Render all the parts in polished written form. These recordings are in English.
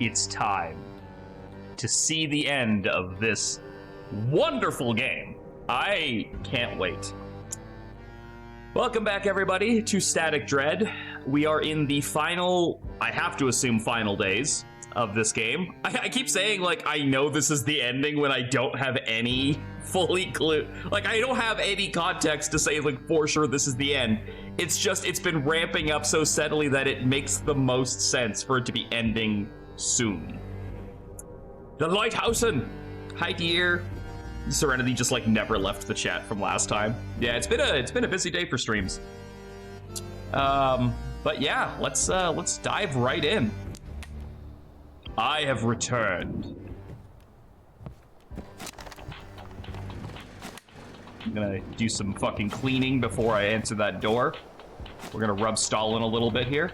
it's time to see the end of this wonderful game. I can't wait. Welcome back, everybody, to Static Dread. We are in the final, I have to assume, final days of this game. I keep saying, like, I know this is the ending when I don't have any fully clue. Like, I don't have any context to say, like, for sure this is the end. It's just, it's been ramping up so steadily that it makes the most sense for it to be ending soon. The Lighthouse. Hi, dear. Serenity just, like, never left the chat from last time. Yeah, it's been a busy day for streams. But yeah, let's dive right in. I have returned. I'm gonna do some fucking cleaning before I answer that door. We're gonna rub Stalin a little bit here.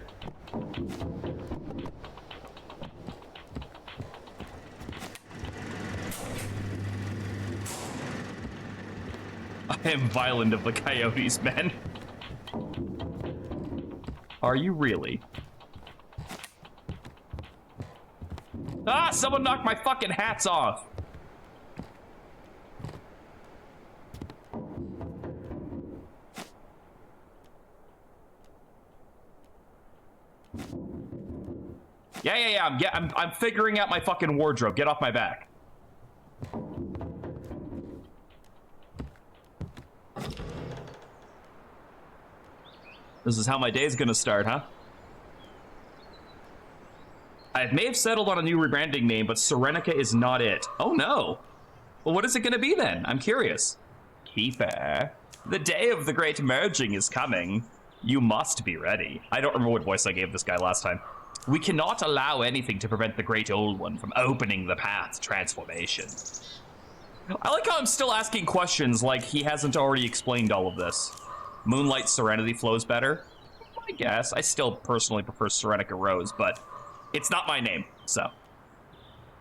I am violent of the coyotes, man. Are you really? Ah, someone knocked my fucking hats off. Yeah, I'm figuring out my fucking wardrobe. Get off my back. This is how my day's gonna start, huh? I may have settled on a new rebranding name, but Serenica is not it. Oh no. Well, what is it gonna be then? I'm curious. Keeper, the day of the great merging is coming. You must be ready. I don't remember what voice I gave this guy last time. We cannot allow anything to prevent the great old one from opening the path to transformation. I like how I'm still asking questions like he hasn't already explained all of this. Moonlight Serenity flows better. I guess. I still personally prefer Serenica Rose, but it's not my name, so.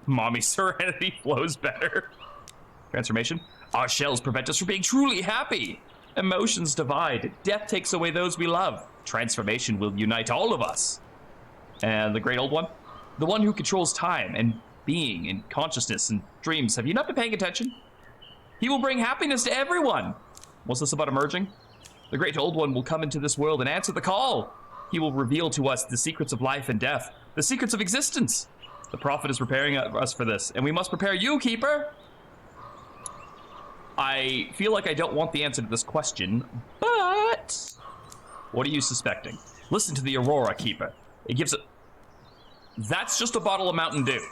Mommy Serenity flows better. Transformation. Our shells prevent us from being truly happy. Emotions divide. Death takes away those we love. Transformation will unite all of us. And the great old one? The one who controls time and being and consciousness and dreams. Have you not been paying attention? He will bring happiness to everyone. What's this about emerging? The great old one will come into this world and answer the call. He will reveal to us the secrets of life and death, the secrets of existence. The prophet is preparing us for this, and we must prepare you, Keeper. I feel like I don't want the answer to this question, but what are you suspecting? Listen to the Aurora, Keeper. It gives a... That's just a bottle of Mountain Dew.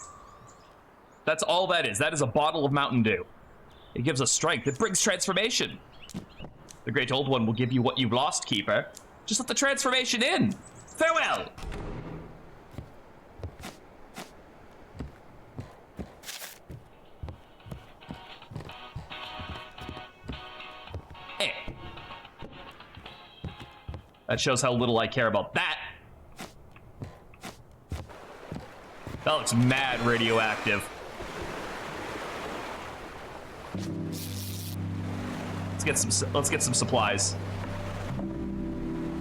That's all that is. That is a bottle of Mountain Dew. It gives us strength. It brings transformation. The great old one will give you what you've lost, Keeper. Just let the transformation in. Farewell. Eh. That shows how little I care about that. That looks mad radioactive. Let's get some supplies.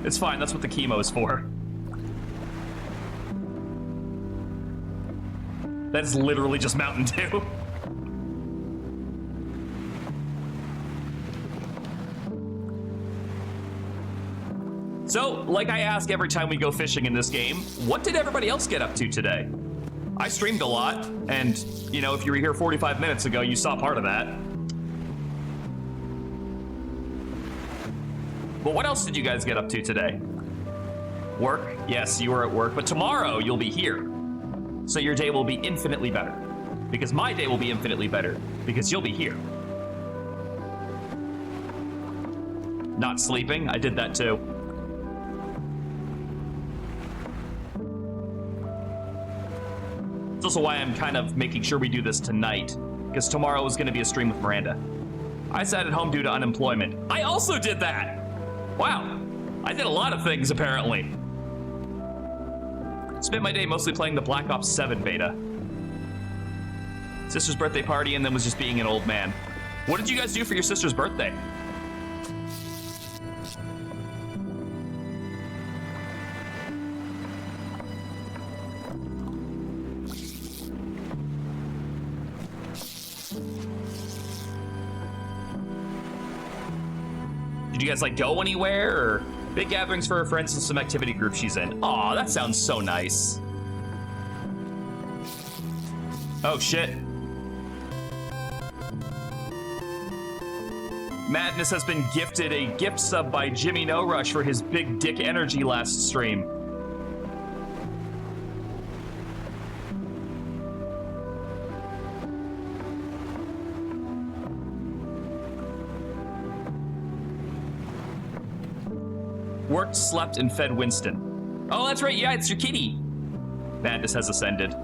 It's fine, that's what the chemo is for. That is literally just Mountain Dew. So, like I ask every time we go fishing in this game, what did everybody else get up to today? I streamed a lot, and, you know, if you were here 45 minutes ago, you saw part of that. But what else did you guys get up to today? Work? Yes, you were at work, but tomorrow you'll be here. So your day will be infinitely better. Because my day will be infinitely better, because you'll be here. Not sleeping, I did that too. It's also why I'm kind of making sure we do this tonight, because tomorrow is going to be a stream with Miranda. I sat at home due to unemployment. I also did that! Wow, I did a lot of things, apparently. Spent my day mostly playing the Black Ops 7 beta. Sister's birthday party and then was just being an old man. What did you guys do for your sister's birthday? Did you guys, like, go anywhere, or big gatherings for her friends and some activity group she's in? Aw, that sounds so nice. Oh, shit. Madness has been gifted a gift sub by Jimmy No Rush for his big dick energy last stream. Worked, slept, and fed Winston. Oh, that's right, yeah, it's your kitty. Madness has ascended.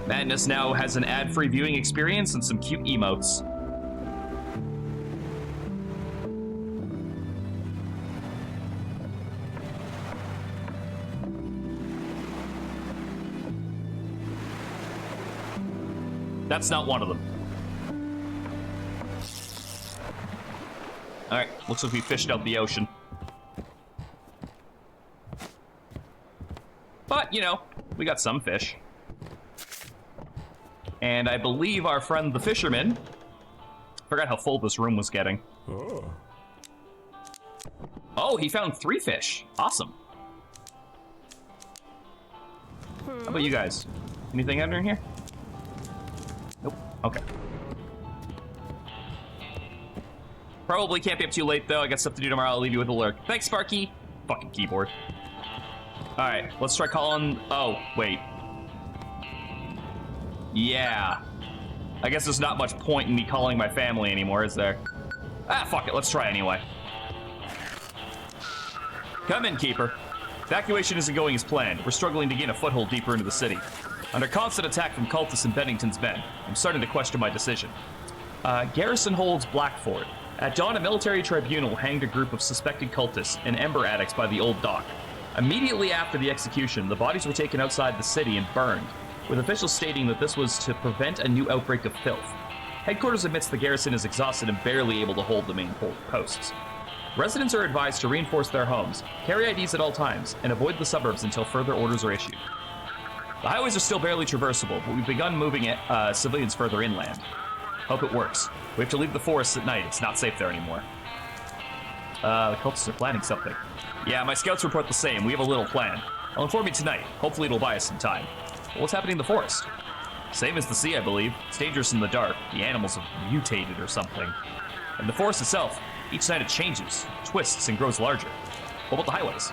Madness now has an ad-free viewing experience and some cute emotes. That's not one of them. All right, looks like we fished out the ocean. But, you know, we got some fish. And I believe our friend the fisherman, forgot how full this room was getting. Oh, he found 3 fish. Awesome. How about you guys? Anything under here? Nope. Okay. Probably can't be up too late, though. I got stuff to do tomorrow. I'll leave you with a lurk. Thanks, Sparky. Fucking keyboard. All right, let's try calling... Oh, wait. Yeah. I guess there's not much point in me calling my family anymore, is there? Ah, fuck it. Let's try anyway. Come in, Keeper. Evacuation isn't going as planned. We're struggling to gain a foothold deeper into the city. Under constant attack from cultists and Bennington's men, I'm starting to question my decision. Garrison holds Blackford. At dawn, a military tribunal hanged a group of suspected cultists and ember addicts by the old dock. Immediately after the execution, the bodies were taken outside the city and burned, with officials stating that this was to prevent a new outbreak of filth. Headquarters admits the garrison is exhausted and barely able to hold the main posts. Residents are advised to reinforce their homes, carry IDs at all times, and avoid the suburbs until further orders are issued. The highways are still barely traversable, but we've begun moving civilians further inland. Hope it works. We have to leave the forests at night. It's not safe there anymore. The cultists are planning something. Yeah, my scouts report the same. We have a little plan. I'll inform you tonight. Hopefully it'll buy us some time. But what's happening in the forest? Same as the sea, I believe. It's dangerous in the dark. The animals have mutated or something. And the forest itself, each night it changes, twists, and grows larger. What about the highways?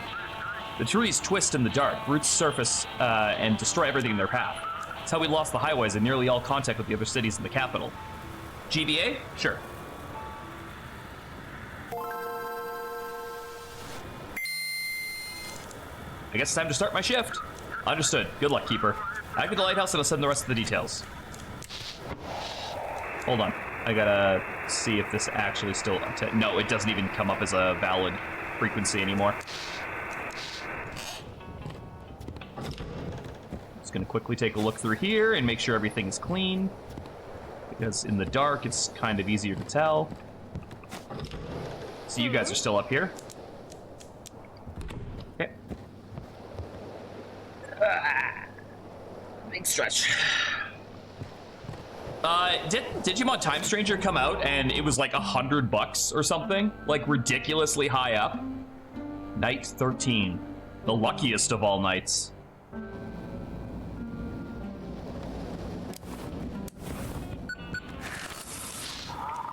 The trees twist in the dark, roots surface, and destroy everything in their path. That's how we lost the highways and nearly all contact with the other cities in the capital. GBA? Sure. I guess it's time to start my shift. Understood. Good luck, Keeper. Activate the lighthouse and I'll send the rest of the details. Hold on. I gotta see if this actually still... No, it doesn't even come up as a valid frequency anymore. Just gonna quickly take a look through here and make sure everything's clean. Because in the dark, it's kind of easier to tell. So you guys are still up here. Okay. Big stretch. Didn't Digimon Time Stranger come out and it was like $100 or something? Like ridiculously high up? Night 13. The luckiest of all nights.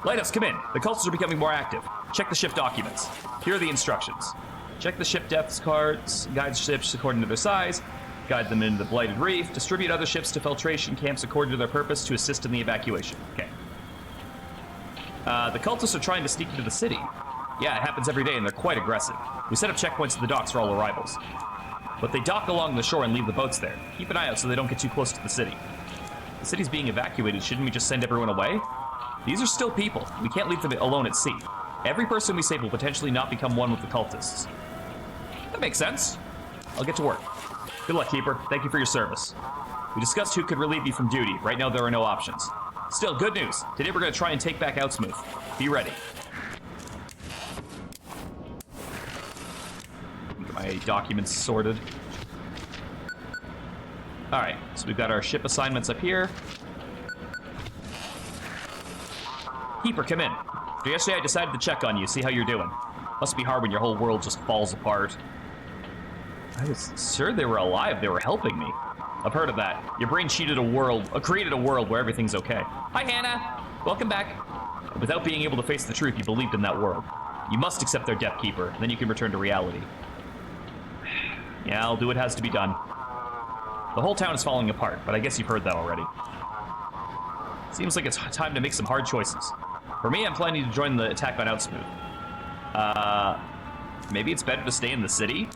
Lighthouse, come in. The cultists are becoming more active. Check the ship documents. Here are the instructions. Check the ship depth cards, guide ships according to their size, guide them into the blighted reef, distribute other ships to filtration camps according to their purpose to assist in the evacuation. Okay. The cultists are trying to sneak into the city. Yeah, it happens every day and they're quite aggressive. We set up checkpoints at the docks for all arrivals. But they dock along the shore and leave the boats there. Keep an eye out so they don't get too close to the city. The city's being evacuated, shouldn't we just send everyone away? These are still people. We can't leave them alone at sea. Every person we save will potentially not become one with the cultists. That makes sense. I'll get to work. Good luck, Keeper. Thank you for your service. We discussed who could relieve you from duty. Right now, there are no options. Still, good news. Today, we're going to try and take back Outsmooth. Be ready. Get my documents sorted. All right, so we've got our ship assignments up here. Keeper, come in. Yesterday I decided to check on you, see how you're doing. Must be hard when your whole world just falls apart. I was sure they were alive. They were helping me. I've heard of that. Your brain created a world where everything's okay. Hi, Hannah. Welcome back. Without being able to face the truth, you believed in that world. You must accept their death, Keeper, and then you can return to reality. Yeah, I'll do what has to be done. The whole town is falling apart, but I guess you've heard that already. Seems like it's time to make some hard choices. For me, I'm planning to join the attack on Outsmooth. Maybe it's better to stay in the city?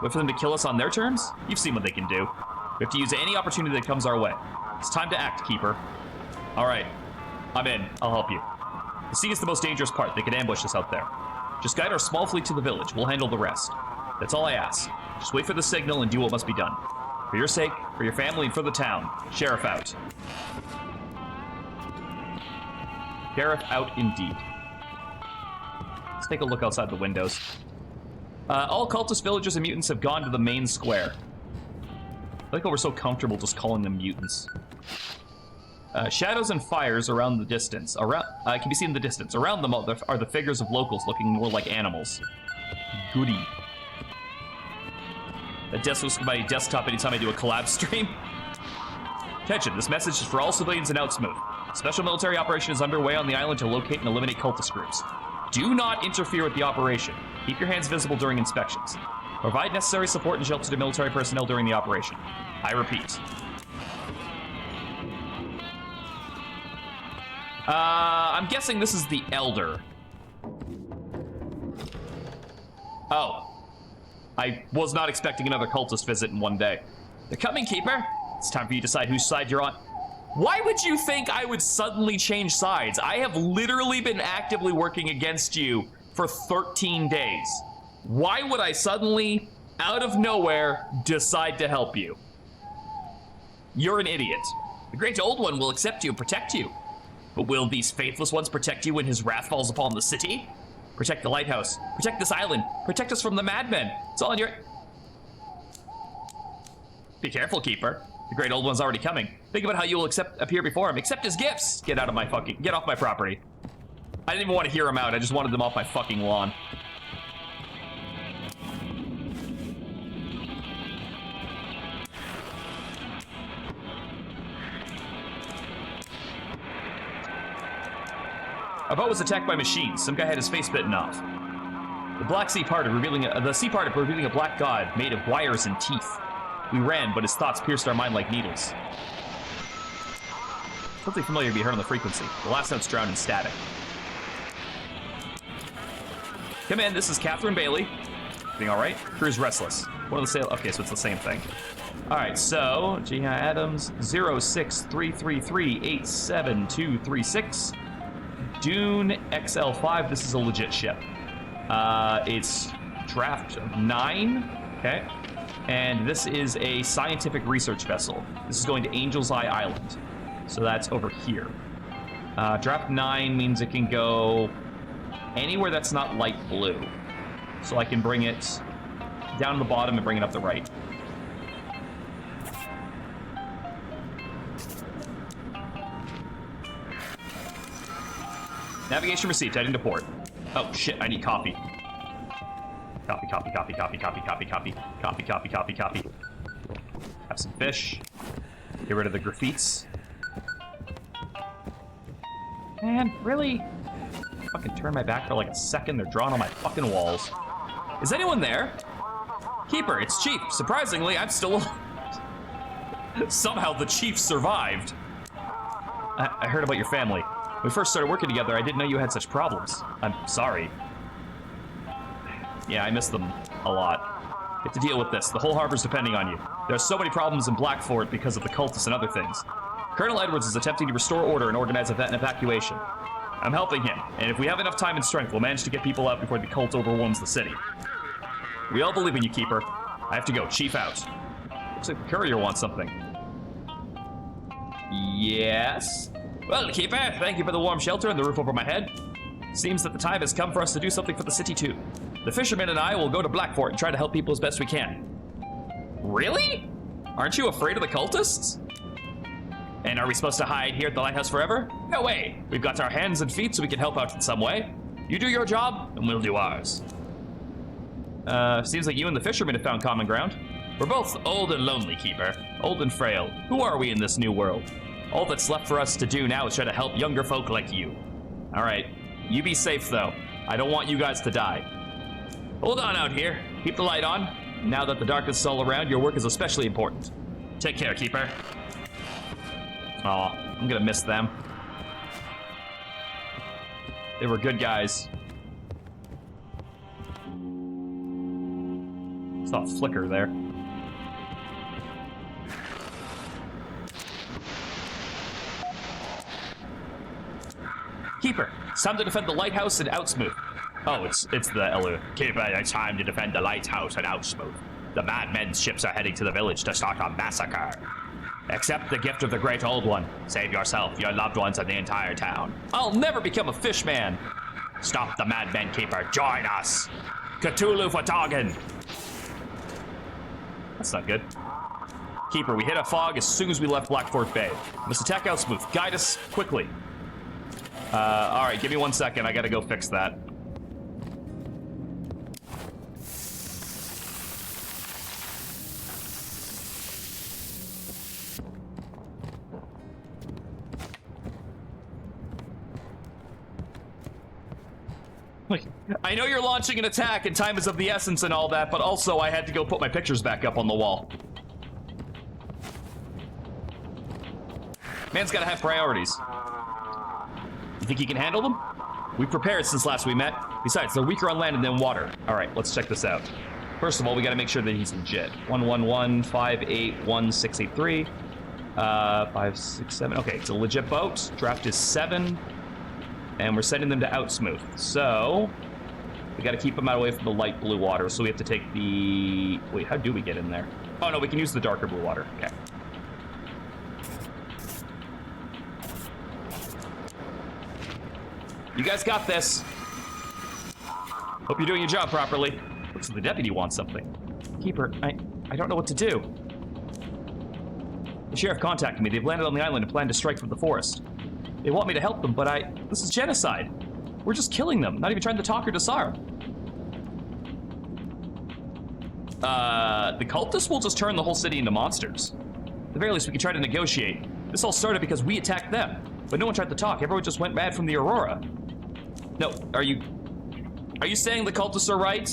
Wait for them to kill us on their terms? You've seen what they can do. We have to use any opportunity that comes our way. It's time to act, Keeper. All right, I'm in. I'll help you. The sea is the most dangerous part. They could ambush us out there. Just guide our small fleet to the village. We'll handle the rest. That's all I ask. Just wait for the signal and do what must be done. For your sake, for your family, and for the town. Sheriff out. Sheriff out indeed. Let's take a look outside the windows. All cultist villagers and mutants have gone to the main square. I like how we're so comfortable just calling them mutants. Shadows and fires around the distance. Can be seen in the distance. Around them are the figures of locals looking more like animals. Goody. That desk looks like my desktop anytime I do a collab stream. Attention, this message is for all civilians in Outsmooth. Special military operation is underway on the island to locate and eliminate cultist groups. Do not interfere with the operation. Keep your hands visible during inspections. Provide necessary support and shelter to military personnel during the operation. I repeat. I'm guessing this is the Elder. Oh. I was not expecting another cultist visit in one day. They're coming, Keeper. It's time for you to decide whose side you're on. Why would you think I would suddenly change sides? I have literally been actively working against you for 13 days. Why would I suddenly, out of nowhere, decide to help you? You're an idiot. The Great Old One will accept you and protect you. But will these faithless ones protect you when his wrath falls upon the city? Protect the Lighthouse. Protect this island. Protect us from the madmen. It's all in your... Be careful, Keeper. The Great Old One's already coming. Think about how you will appear before him. Accept his gifts. Get off my property. I didn't even want to hear him out. I just wanted them off my fucking lawn. Our boat was attacked by machines. Some guy had his face bitten off. The sea parted, revealing a black god made of wires and teeth. We ran, but his thoughts pierced our mind like needles. Something familiar to be heard on the frequency. The last note's drowned in static. Come in, this is Catherine Bailey. Being all right? Crew's restless. One of the sail. Okay, so it's the same thing. All right, so G.I. Adams 06333872236. Dune XL5. This is a legit ship. It's draft 9. Okay. And this is a scientific research vessel. This is going to Angel's Eye Island. So that's over here. Draft 9 means it can go anywhere that's not light blue. So I can bring it down to the bottom and bring it up the right. Navigation received, heading to port. Oh shit, I need coffee. Copy. Have some fish. Get rid of the graffites. Man, really? Fucking turn my back for like a second. They're drawn on my fucking walls. Is anyone there? Keeper, it's Chief. Surprisingly, I'm still alive. Somehow the Chief survived. I heard about your family. When we first started working together, I didn't know you had such problems. I'm sorry. Yeah, I miss them a lot. You have to deal with this. The whole harbor's depending on you. There are so many problems in Blackfort because of the cultists and other things. Colonel Edwards is attempting to restore order and organize an evacuation. I'm helping him, and if we have enough time and strength, we'll manage to get people out before the cult overwhelms the city. We all believe in you, Keeper. I have to go. Chief out. Looks like the courier wants something. Yes? Well, Keeper, thank you for the warm shelter and the roof over my head. Seems that the time has come for us to do something for the city, too. The fishermen and I will go to Blackfort and try to help people as best we can. Really? Aren't you afraid of the cultists? And are we supposed to hide here at the lighthouse forever? No way. We've got our hands and feet so we can help out in some way. You do your job, and we'll do ours. Seems like you and the fisherman have found common ground. We're both old and lonely, Keeper. Old and frail. Who are we in this new world? All that's left for us to do now is try to help younger folk like you. All right. You be safe, though. I don't want you guys to die. Hold on out here. Keep the light on. Now that the darkness is all around, your work is especially important. Take care, Keeper. Aw, I'm gonna miss them. They were good guys. Saw a flicker there. Keeper, it's time to defend the lighthouse and Outsmooth. Oh, it's the Elu. Keeper, it's time to defend the lighthouse and Outsmooth. The madmen's ships are heading to the village to start a massacre. Accept the gift of the Great Old One. Save yourself, your loved ones, and the entire town. I'll never become a fish man. Stop the madmen, Keeper. Join us. Cthulhu for Targan. That's not good. Keeper, we hit a fog as soon as we left Blackfort Bay. Must attack Outsmooth. Guide us quickly. All right, give me 1 second. I gotta go fix that. I know you're launching an attack and time is of the essence and all that, but also I had to go put my pictures back up on the wall. Man's gotta have priorities. You think he can handle them? We've prepared since last we met. Besides, they're weaker on land than water. All right, let's check this out. First of all, we gotta make sure that he's legit. 111-581-683. 567. Okay, it's a legit boat. Draft is 7. And we're sending them to Outsmooth. So, we gotta keep them out away from the light blue water. So we have to take the... Wait, how do we get in there? Oh no, we can use the darker blue water. Okay. You guys got this. Hope you're doing your job properly. Looks like the deputy wants something. Keeper, I don't know what to do. The sheriff contacted me. They've landed on the island and plan to strike from the forest. They want me to help them, but this is genocide. We're just killing them, not even trying to talk or disarm. The cultists will just turn the whole city into monsters. At the very least, we can try to negotiate. This all started because we attacked them, but no one tried to talk. Everyone just went mad from the Aurora. No, are you saying the cultists are right?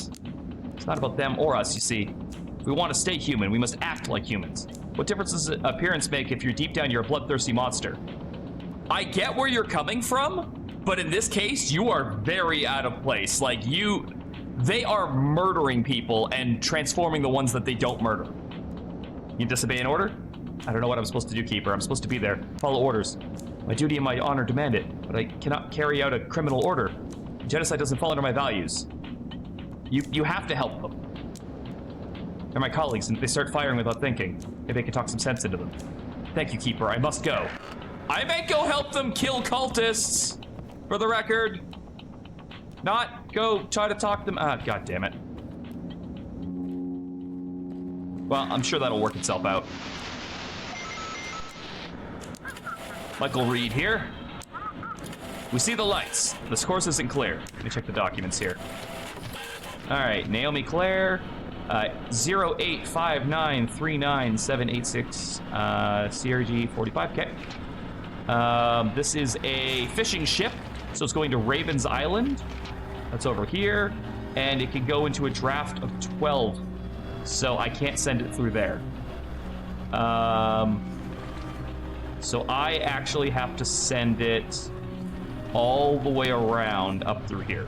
It's not about them or us, you see. If we want to stay human, we must act like humans. What difference does appearance make if you're deep down you're a bloodthirsty monster? I get where you're coming from, but in this case, you are very out of place. Like, they are murdering people and transforming the ones that they don't murder. You disobey an order? I don't know what I'm supposed to do, Keeper. I'm supposed to be there, follow orders. My duty and my honor demand it, but I cannot carry out a criminal order. Genocide doesn't fall under my values. You have to help them. They're my colleagues, and if they start firing without thinking, maybe I can talk some sense into them. Thank you, Keeper. I must go. I may go help them kill cultists, for the record. Not go try to talk them. Ah, god damn it. Well, I'm sure that'll work itself out. Michael Reed here. We see the lights. This course isn't clear. Let me check the documents here. All right, Naomi Claire, 085939786, CRG 45. Okay. This is a fishing ship, so it's going to Raven's Island. That's over here, and it can go into a draft of 12, so I can't send it through there. So I actually have to send it all the way around up through here.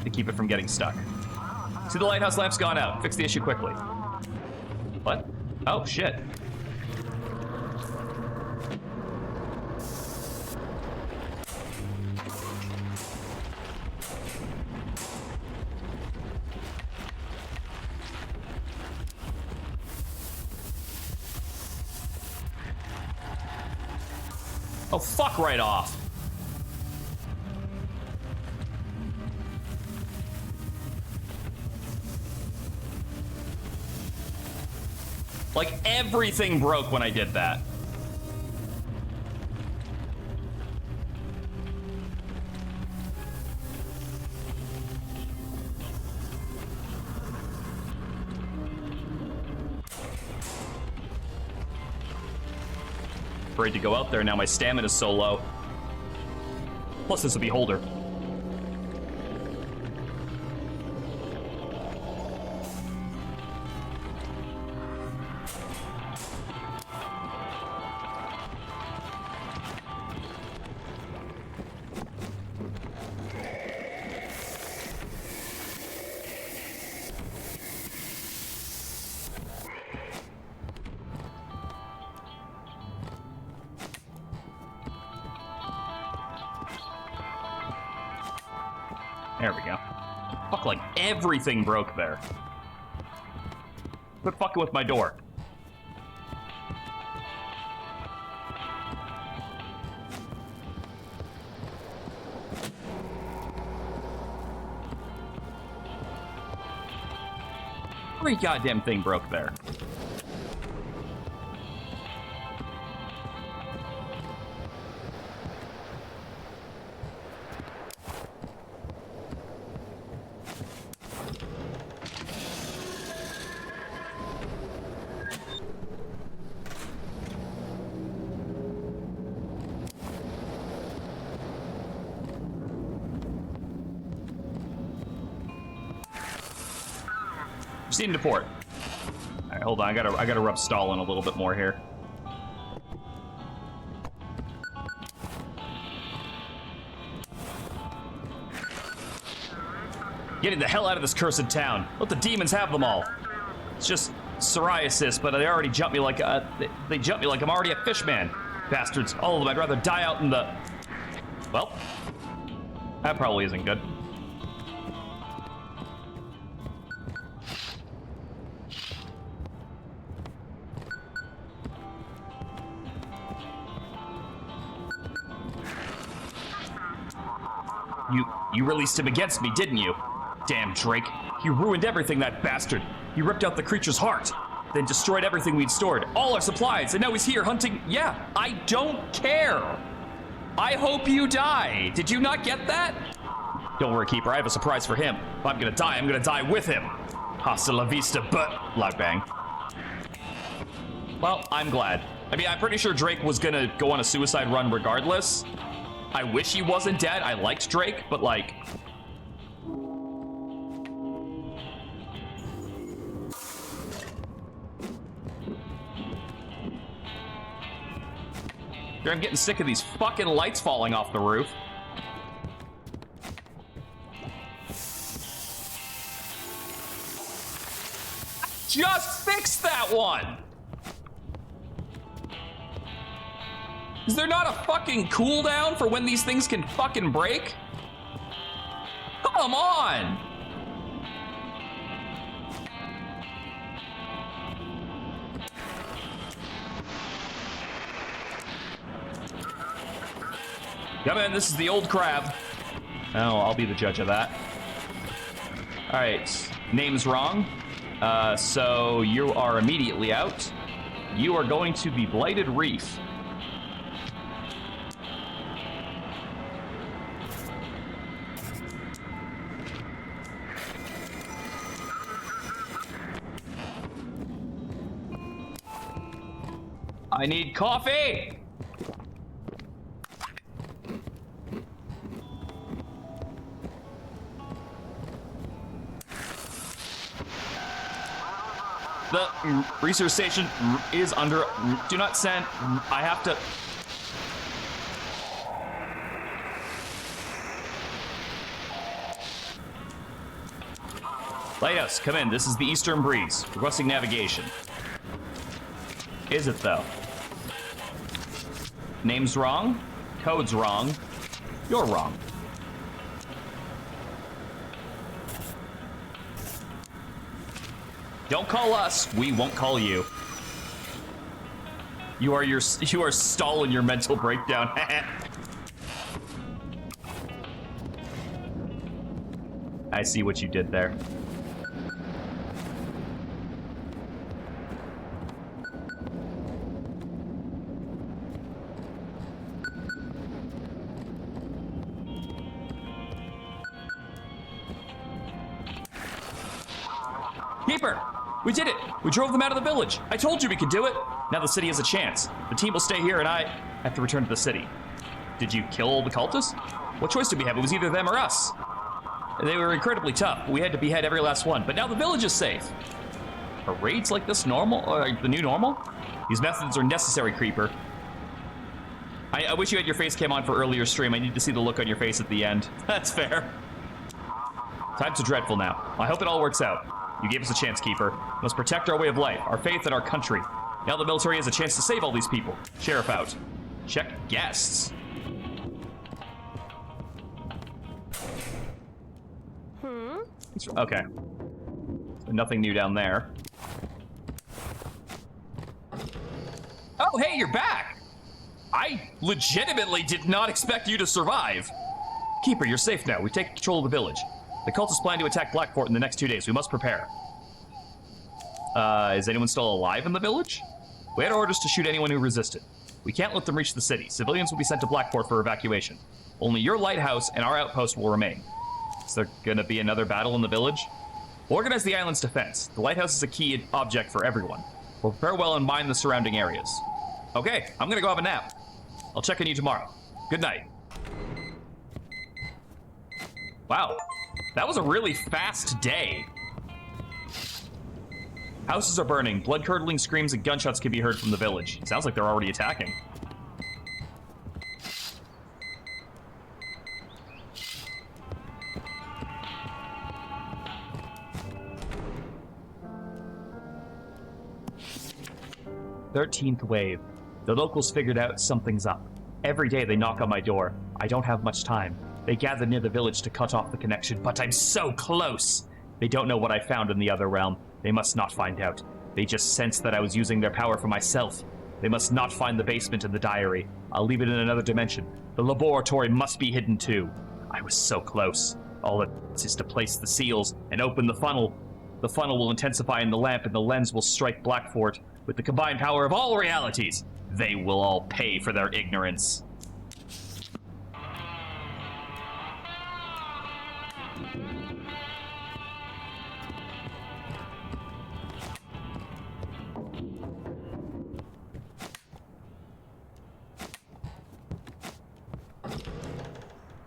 To keep it from getting stuck. See, the lighthouse lamp's gone out. Fix the issue quickly. What? Oh, shit. Oh, fuck right off. Like, everything broke when I did that. Afraid to go out there now, my stamina's so low. Plus, there's a beholder. There we go. Fuck, like, everything broke there. Quit fucking with my door. Every goddamn thing broke there. Proceeding to port. All right, hold on. I gotta rub Stalin a little bit more here. Getting the hell out of this cursed town. Let the demons have them all. It's just psoriasis, but they already jumped me like they jumped me like I'm already a fishman. Bastards, all of them. I'd rather die out in the. Well, that probably isn't good. You released him against me, didn't you? Damn, Drake. You ruined everything, that bastard. You ripped out the creature's heart, then destroyed everything we'd stored, all our supplies, and now he's here hunting. Yeah, I don't care. I hope you die. Did you not get that? Don't worry, Keeper. I have a surprise for him. If I'm gonna die with him. Hasta la vista, but loud bang. Well, I'm glad. I mean, I'm pretty sure Drake was gonna go on a suicide run regardless. I wish he wasn't dead. I liked Drake, but like... I'm getting sick of these fucking lights falling off the roof. Just fixed that one! Is there not a fucking cooldown for when these things can fucking break? Come on! Come in, this is the old crab. Oh, I'll be the judge of that. All right, name's wrong. So you are immediately out. You are going to the Blighted Reef. I need coffee! The research station is under. Do not send. I have to. Lighthouse, come in. This is the Eastern Breeze. Requesting navigation. Is it though? Name's wrong. Code's wrong. You're wrong. Don't call us, we won't call you. You are stalling your mental breakdown. I see what you did there. Keeper! We did it! We drove them out of the village! I told you we could do it! Now the city has a chance. The team will stay here and I have to return to the city. Did you kill the cultists? What choice did we have? It was either them or us. They were incredibly tough, but we had to behead every last one. But now the village is safe. Are raids like this normal? Or the new normal? These methods are necessary, Creeper. I wish you had your face cam on for earlier stream. I need to see the look on your face at the end. That's fair. Times are dreadful now. I hope it all works out. You gave us a chance, Keeper. We must protect our way of life, our faith, and our country. Now the military has a chance to save all these people. Sheriff out. Check guests. Okay. So nothing new down there. Oh, hey, you're back! I legitimately did not expect you to survive. Keeper, you're safe now. We've taken control of the village. The cultists plan to attack Blackfort in the next 2 days. We must prepare. Is anyone still alive in the village? We had orders to shoot anyone who resisted. We can't let them reach the city. Civilians will be sent to Blackfort for evacuation. Only your lighthouse and our outpost will remain. Is there gonna be another battle in the village? Organize the island's defense. The lighthouse is a key object for everyone. We'll prepare well and mine the surrounding areas. Okay, I'm gonna go have a nap. I'll check on you tomorrow. Good night. Wow, that was a really fast day. Houses are burning. Blood-curdling screams and gunshots can be heard from the village. Sounds like they're already attacking. "13th wave. The locals figured out something's up. Every day they knock on my door. I don't have much time. They gather near the village to cut off the connection, but I'm so close! They don't know what I found in the other realm. They must not find out. They just sense that I was using their power for myself. They must not find the basement and the diary. I'll leave it in another dimension. The laboratory must be hidden too. I was so close. All it is to place the seals and open the funnel. The funnel will intensify in the lamp and the lens will strike Blackfort with the combined power of all realities. They will all pay for their ignorance."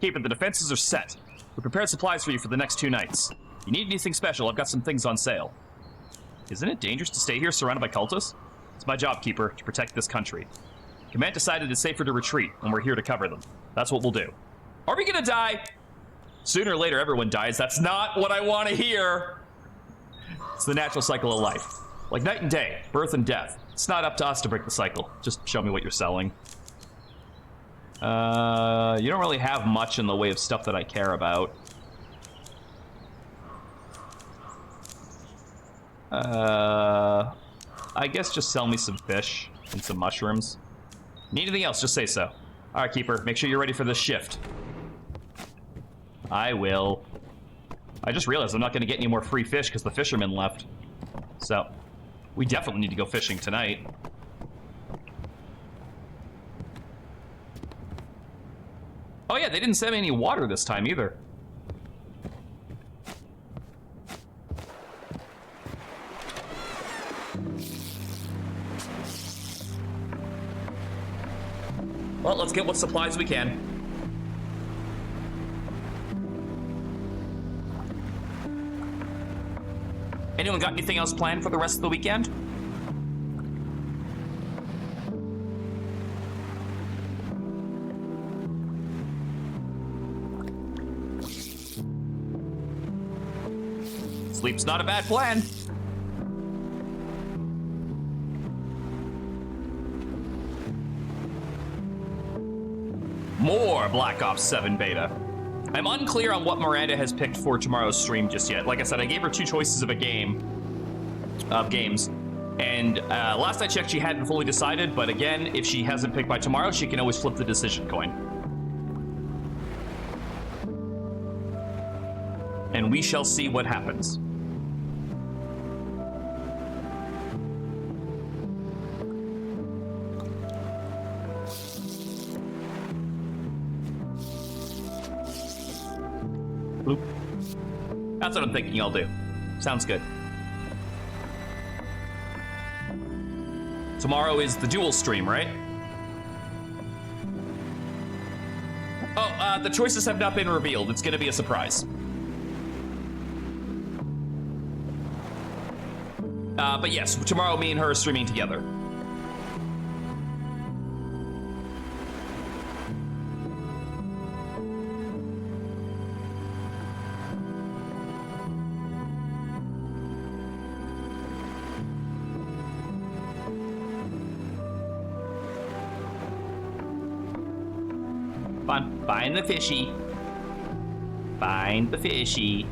Keeper, the defenses are set. We prepared supplies for you for the next 2 nights. If you need anything special, I've got some things on sale. Isn't it dangerous to stay here surrounded by cultists? It's my job, Keeper, to protect this country. Command decided it's safer to retreat, and we're here to cover them. That's what we'll do. Are we gonna die? Sooner or later, everyone dies. That's not what I want to hear. It's the natural cycle of life. Like night and day, birth and death. It's not up to us to break the cycle. Just show me what you're selling. You don't really have much in the way of stuff that I care about. I guess just sell me some fish and some mushrooms. Need anything else, just say so. Alright, Keeper, make sure you're ready for this shift. I will. I just realized I'm not going to get any more free fish because the fishermen left. So, we definitely need to go fishing tonight. Oh yeah, they didn't send me any water this time either. Well, let's get what supplies we can. Anyone got anything else planned for the rest of the weekend? Sleep's not a bad plan. More Black Ops 7 beta. I'm unclear on what Miranda has picked for tomorrow's stream just yet. Like I said, I gave her 2 choices of games. And last I checked, she hadn't fully decided. But again, if she hasn't picked by tomorrow, she can always flip the decision coin. And we shall see what happens. Bloop. That's what I'm thinking I'll do. Sounds good. Tomorrow is the dual stream, right? Oh, the choices have not been revealed. It's gonna be a surprise. But yes, tomorrow me and her are streaming together. Find the fishy. Find the fishy.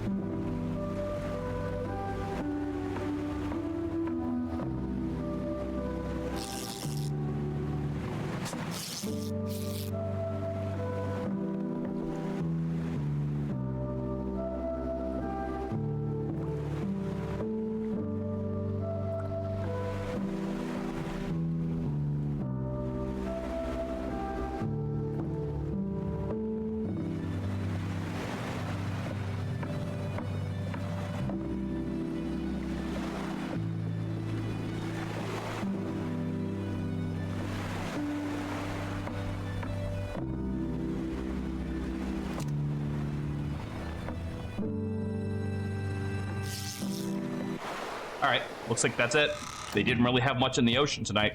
All right, looks like that's it. They didn't really have much in the ocean tonight.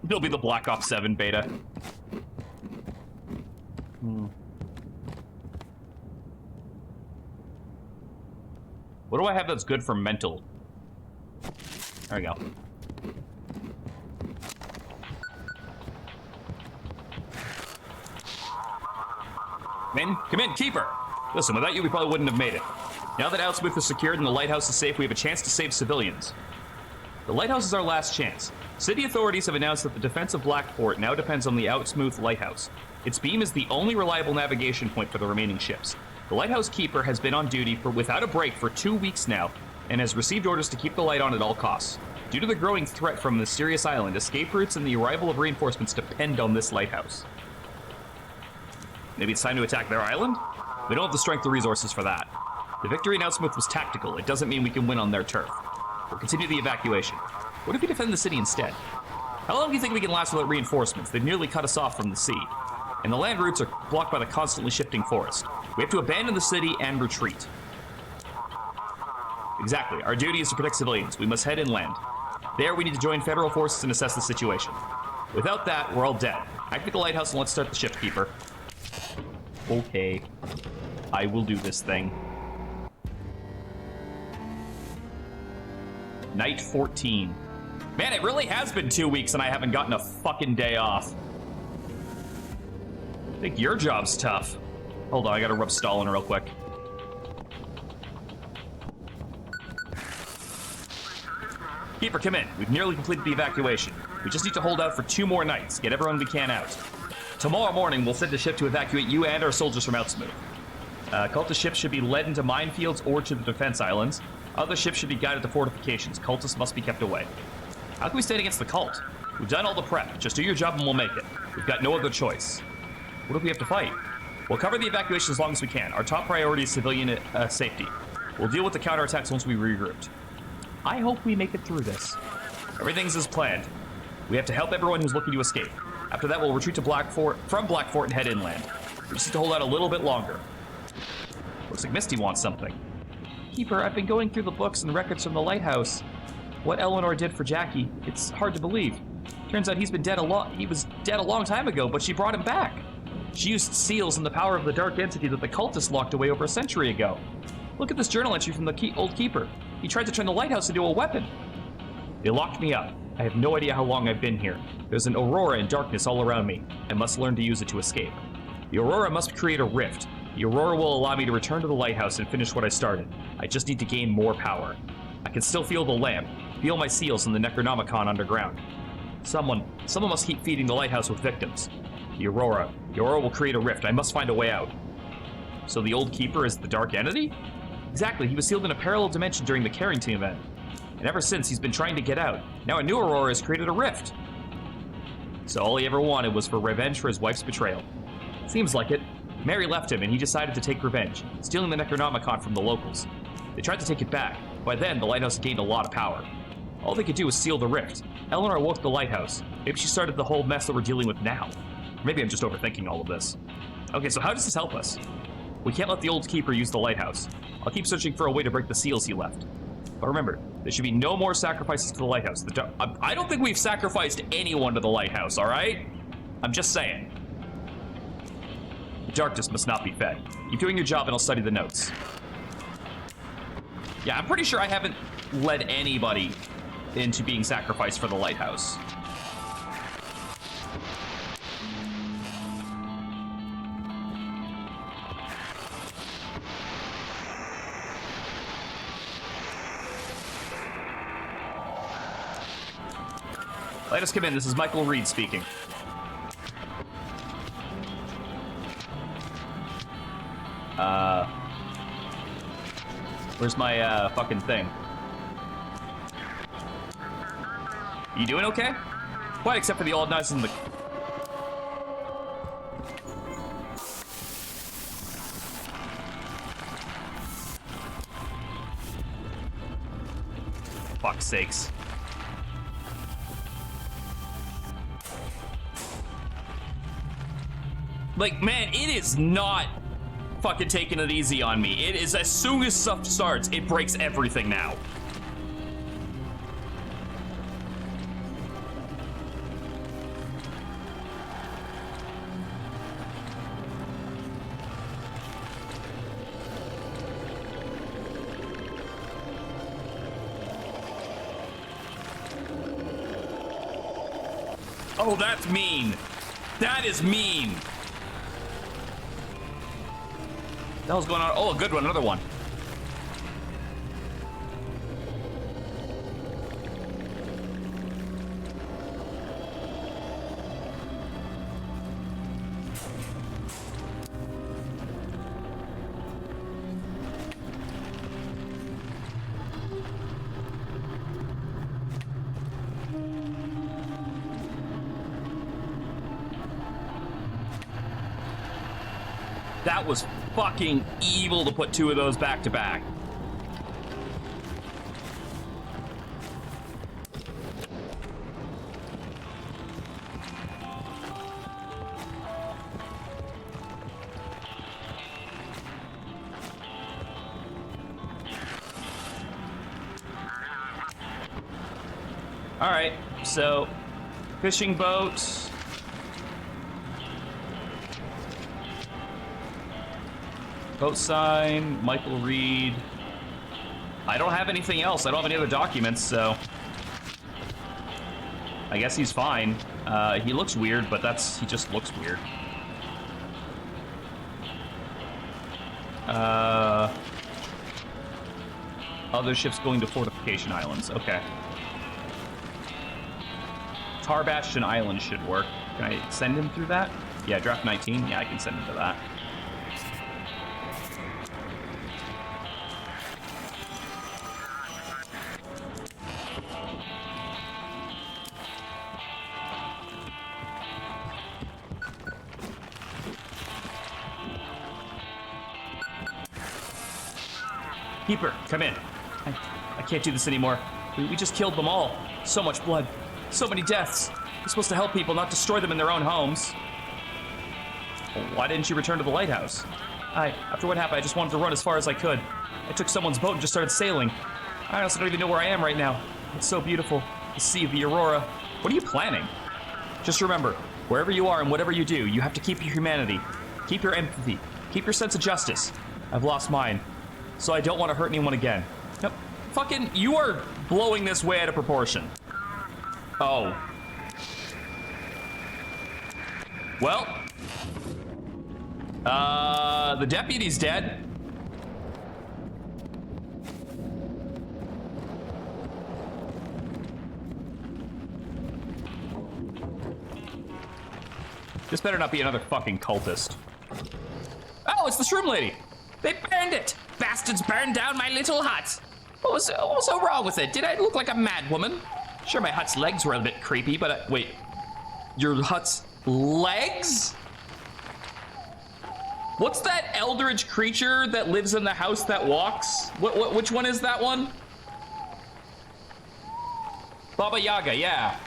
It'll be the Black Ops 7 beta. What do I have that's good for mental? There we go. Come in, Keeper! Listen, without you, we probably wouldn't have made it. Now that Outsmouth is secured and the lighthouse is safe, we have a chance to save civilians. The lighthouse is our last chance. City authorities have announced that the defense of Blackport now depends on the Outsmouth lighthouse. Its beam is the only reliable navigation point for the remaining ships. The lighthouse keeper has been on duty without a break for 2 weeks now, and has received orders to keep the light on at all costs. Due to the growing threat from the mysterious island, escape routes and the arrival of reinforcements depend on this lighthouse. Maybe it's time to attack their island? We don't have the strength or resources for that. The victory in Outsmouth was tactical. It doesn't mean we can win on their turf. We'll continue the evacuation. What if we defend the city instead? How long do you think we can last without reinforcements? They've nearly cut us off from the sea. And the land routes are blocked by the constantly shifting forest. We have to abandon the city and retreat. Exactly. Our duty is to protect civilians. We must head inland. There, we need to join federal forces and assess the situation. Without that, we're all dead. Activate the lighthouse and let's start the ship, Keeper. Okay. I will do this thing. Night 14. Man, it really has been 2 weeks and I haven't gotten a fucking day off. I think your job's tough. Hold on, I gotta rub Stalin real quick. Keeper, come in. We've nearly completed the evacuation. We just need to hold out for 2 more nights. Get everyone we can out. Tomorrow morning, we'll send a ship to evacuate you and our soldiers from Outsmouth. Cultist ships should be led into minefields or to the defense islands. Other ships should be guided to fortifications. Cultists must be kept away. How can we stand against the cult? We've done all the prep. Just do your job and we'll make it. We've got no other choice. What do we have to fight? We'll cover the evacuation as long as we can. Our top priority is civilian safety. We'll deal with the counterattacks once we regrouped. I hope we make it through this. Everything's as planned. We have to help everyone who's looking to escape. After that, we'll retreat to from Blackfort and head inland. We just need to hold out a little bit longer. Looks like Misty wants something. Keeper, I've been going through the books and records from the lighthouse. What Eleanor did for Jackie, it's hard to believe. Turns out he was dead a long time ago, but she brought him back. She used seals and the power of the dark entity that the cultists locked away over a century ago. Look at this journal entry from the old keeper. He tried to turn the lighthouse into a weapon. They locked me up. I have no idea how long I've been here. There's an aurora and darkness all around me. I must learn to use it to escape. The aurora must create a rift. The aurora will allow me to return to the lighthouse and finish what I started. I just need to gain more power. I can still feel the lamp, feel my seals in the Necronomicon underground. Someone must keep feeding the lighthouse with victims. The aurora will create a rift. I must find a way out. So the old keeper is the dark entity? Exactly, he was sealed in a parallel dimension during the Carrington event. And ever since, he's been trying to get out. Now a new aurora has created a rift. So all he ever wanted was for revenge for his wife's betrayal. Seems like it. Mary left him and he decided to take revenge, stealing the Necronomicon from the locals. They tried to take it back. By then, the lighthouse had gained a lot of power. All they could do was seal the rift. Eleanor awoke the lighthouse. Maybe she started the whole mess that we're dealing with now. Or maybe I'm just overthinking all of this. Okay, so how does this help us? We can't let the old keeper use the lighthouse. I'll keep searching for a way to break the seals he left. But remember, there should be no more sacrifices to the lighthouse. I don't think we've sacrificed anyone to the lighthouse, all right? I'm just saying. The darkness must not be fed. Keep doing your job and I'll study the notes. Yeah, I'm pretty sure I haven't led anybody into being sacrificed for the lighthouse. Let us come in. This is Michael Reed speaking. Where's my fucking thing? You doing okay? Quite, except for the old nights in the... Fuck's sakes. Like, man, it is not fucking taking it easy on me. It is, as soon as stuff starts, it breaks everything now. Oh, that's mean. That is mean. What the hell's going on? Oh, a good one, another one. That was fucking evil to put two of those back to back. All right, so fishing boat. Boat sign, Michael Reed. I don't have anything else. I don't have any other documents, so I guess he's fine. He looks weird, but he just looks weird. Other ships going to Fortification Islands. Okay. Tar Bastion Island should work. Can I send him through that? Yeah, draft 19. Yeah, I can send him to that. Keeper, come in. I can't do this anymore. We just killed them all. So much blood. So many deaths. We're supposed to help people, not destroy them in their own homes. Well, why didn't you return to the lighthouse? After what happened, I just wanted to run as far as I could. I took someone's boat and just started sailing. I honestly don't even know where I am right now. It's so beautiful. The sea of the Aurora. What are you planning? Just remember, wherever you are and whatever you do, you have to keep your humanity. Keep your empathy. Keep your sense of justice. I've lost mine. So I don't want to hurt anyone again. Nope. Fucking, you are blowing this way out of proportion. Oh. Well. The deputy's dead. This better not be another fucking cultist. Oh, it's the shroom lady. They burned it. Bastards burned down my little hut. What was so wrong with it? Did I look like a mad woman? Sure, my hut's legs were a bit creepy, but wait. Your hut's legs? What's that eldritch creature that lives in the house that walks? Which one is that one? Baba Yaga, yeah.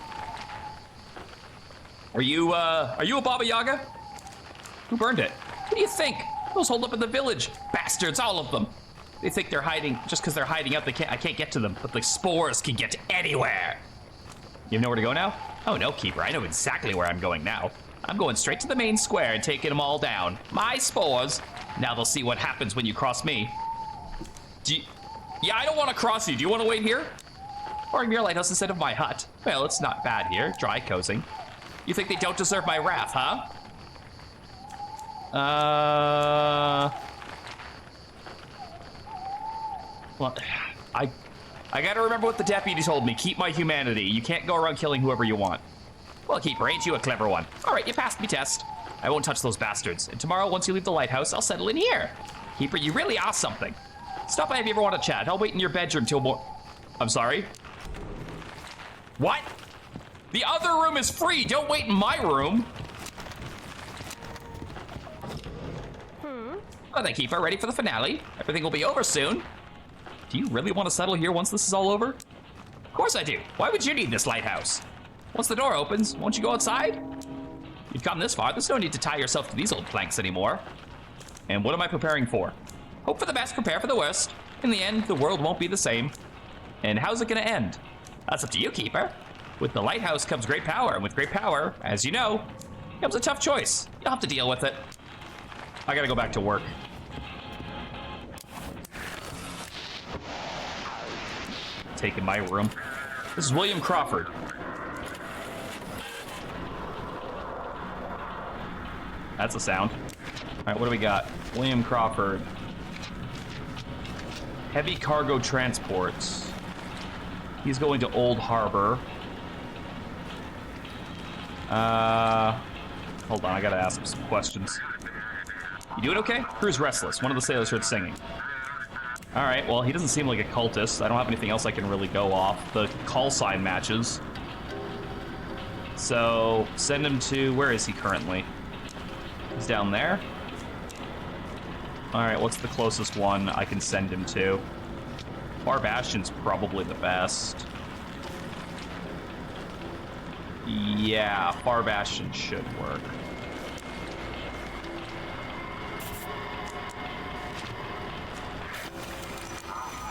Are you a Baba Yaga? Who burned it? What do you think? Those hold up in the village. Bastards, all of them. They think they're hiding, just because they're hiding out, I can't get to them, but the spores can get anywhere. You have nowhere to go now? Oh no, Keeper, I know exactly where I'm going now. I'm going straight to the main square and taking them all down. My spores. Now they'll see what happens when you cross me. Yeah, I don't want to cross you. Do you want to wait here? Or in your lighthouse instead of my hut? Well, it's not bad here. Dry coasting. You think they don't deserve my wrath, huh? Well, I gotta remember what the deputy told me. Keep my humanity. You can't go around killing whoever you want. Well, Keeper, ain't you a clever one? All right, you passed me test. I won't touch those bastards. And tomorrow, once you leave the lighthouse, I'll settle in here. Keeper, you really are something. Stop by if you ever want to chat. I'll wait in your bedroom till more... I'm sorry? What? The other room is free. Don't wait in my room. Oh, then, Keeper, ready for the finale? Everything will be over soon. Do you really want to settle here once this is all over? Of course I do. Why would you need this lighthouse? Once the door opens, won't you go outside? You've come this far. There's no need to tie yourself to these old planks anymore. And what am I preparing for? Hope for the best, prepare for the worst. In the end, the world won't be the same. And how's it gonna end? That's up to you, Keeper. With the lighthouse comes great power, and with great power, as you know, comes a tough choice. You'll have to deal with it. I gotta go back to work. Taking my room. This is William Crawford. That's a sound. All right, what do we got? William Crawford. Heavy cargo transports. He's going to Old Harbor. Hold on, I gotta ask him some questions. You doing okay? Crew's restless. One of the sailors heard singing. All right, well, he doesn't seem like a cultist. I don't have anything else I can really go off. The call sign matches. So, send him to... Where is he currently? He's down there. All right, what's the closest one I can send him to? Bar Bastion's probably the best. Yeah, Far Bastion should work.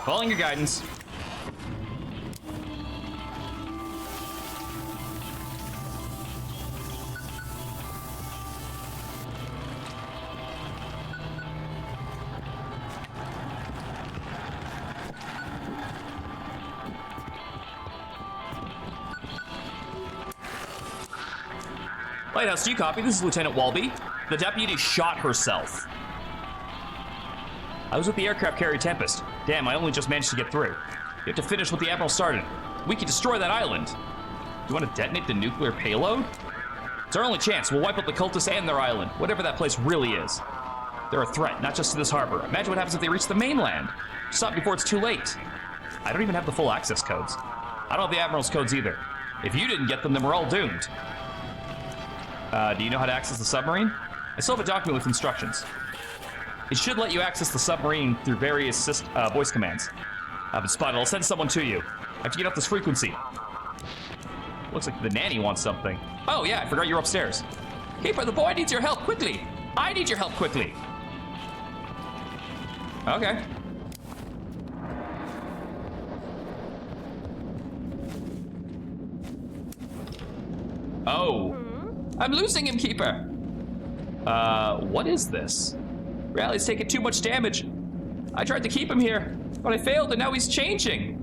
Following your guidance. Lighthouse, do you copy? This is Lieutenant Walby. The deputy shot herself. I was with the aircraft carrier Tempest. Damn, I only just managed to get through. You have to finish what the Admiral started. We can destroy that island. Do you want to detonate the nuclear payload? It's our only chance. We'll wipe out the cultists and their island, whatever that place really is. They're a threat, not just to this harbor. Imagine what happens if they reach the mainland. Stop before it's too late. I don't even have the full access codes. I don't have the Admiral's codes either. If you didn't get them, then we're all doomed. Do you know how to access the submarine? I still have a document with instructions. It should let you access the submarine through various voice commands. I've been spotted. I'll send someone to you. I have to get off this frequency. Looks like the nanny wants something. Oh, yeah, I forgot you're upstairs. Keeper, the boy needs your help quickly. I need your help quickly. Okay. Oh. I'm losing him, Keeper. What is this? Rally's taking too much damage. I tried to keep him here, but I failed and now he's changing.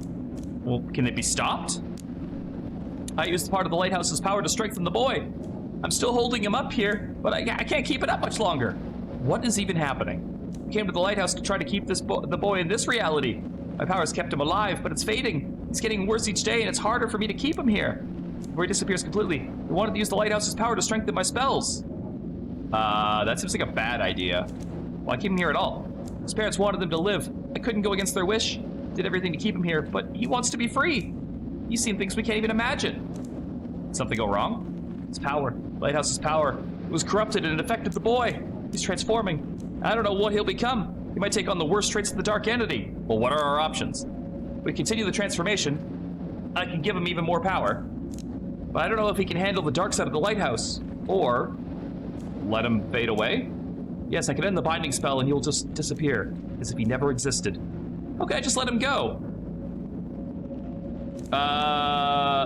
Well, can it be stopped? I used part of the lighthouse's power to strengthen the boy. I'm still holding him up here, but I can't keep it up much longer. What is even happening? We came to the lighthouse to try to keep the boy in this reality. My powers kept him alive, but it's fading. He's getting worse each day and it's harder for me to keep him here. Before he disappears completely, we wanted to use the lighthouse's power to strengthen my spells. That seems like a bad idea. Why keep him here at all? His parents wanted him to live. I couldn't go against their wish. Did everything to keep him here, but he wants to be free. He's seen things we can't even imagine. Did something go wrong? His power, Lighthouse's power, it was corrupted and it affected the boy. He's transforming. I don't know what he'll become. He might take on the worst traits of the Dark Entity. Well, what are our options? We continue the transformation. I can give him even more power. But I don't know if he can handle the dark side of the Lighthouse. Or let him fade away? Yes, I can end the binding spell and he'll just disappear, as if he never existed. Okay, just let him go.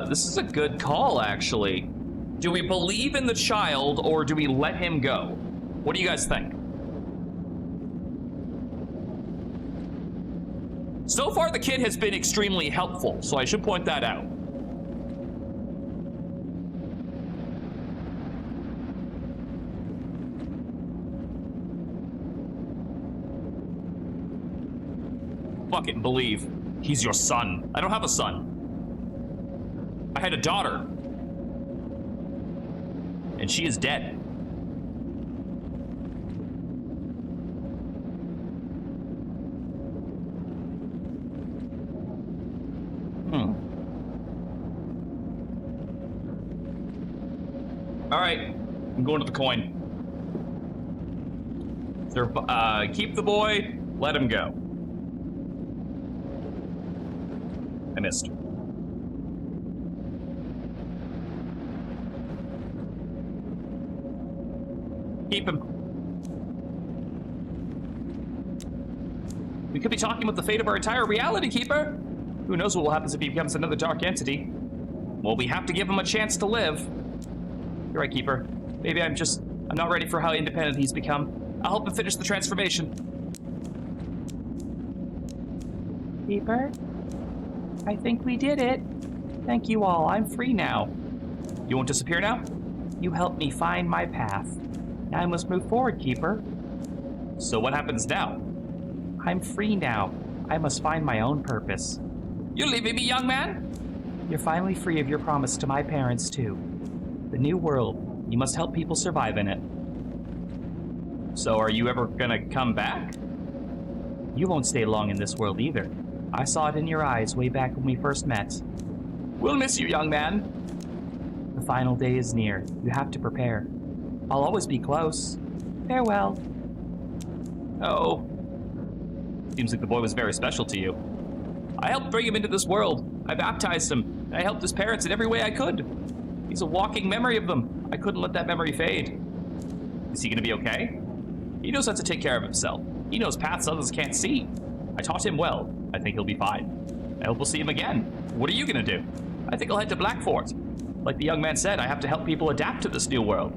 This is a good call, actually. Do we believe in the child, or do we let him go? What do you guys think? So far, the kid has been extremely helpful, so I should point that out. Fucking believe. He's your son. I don't have a son. I had a daughter. And she is dead. All right, I'm going to the coin. Keep the boy, let him go. I missed. Keep him. We could be talking about the fate of our entire reality, Keeper. Who knows what will happen if he becomes another dark entity? Well, we have to give him a chance to live. You're right, Keeper. Maybe I'm not ready for how independent he's become. I'll help him finish the transformation. Keeper? I think we did it. Thank you all. I'm free now. You won't disappear now? You helped me find my path. Now I must move forward, Keeper. So what happens now? I'm free now. I must find my own purpose. You're leaving me, young man? You're finally free of your promise to my parents, too. The new world. You must help people survive in it. So are you ever gonna come back? You won't stay long in this world either. I saw it in your eyes way back when we first met. We'll miss you, young man. The final day is near. You have to prepare. I'll always be close. Farewell. Oh. Seems like the boy was very special to you. I helped bring him into this world. I baptized him. I helped his parents in every way I could. He's a walking memory of them. I couldn't let that memory fade. Is he gonna be okay? He knows how to take care of himself. He knows paths others can't see. I taught him well. I think he'll be fine. I hope we'll see him again. What are you gonna do? I think I'll head to Blackfort. Like the young man said, I have to help people adapt to this new world.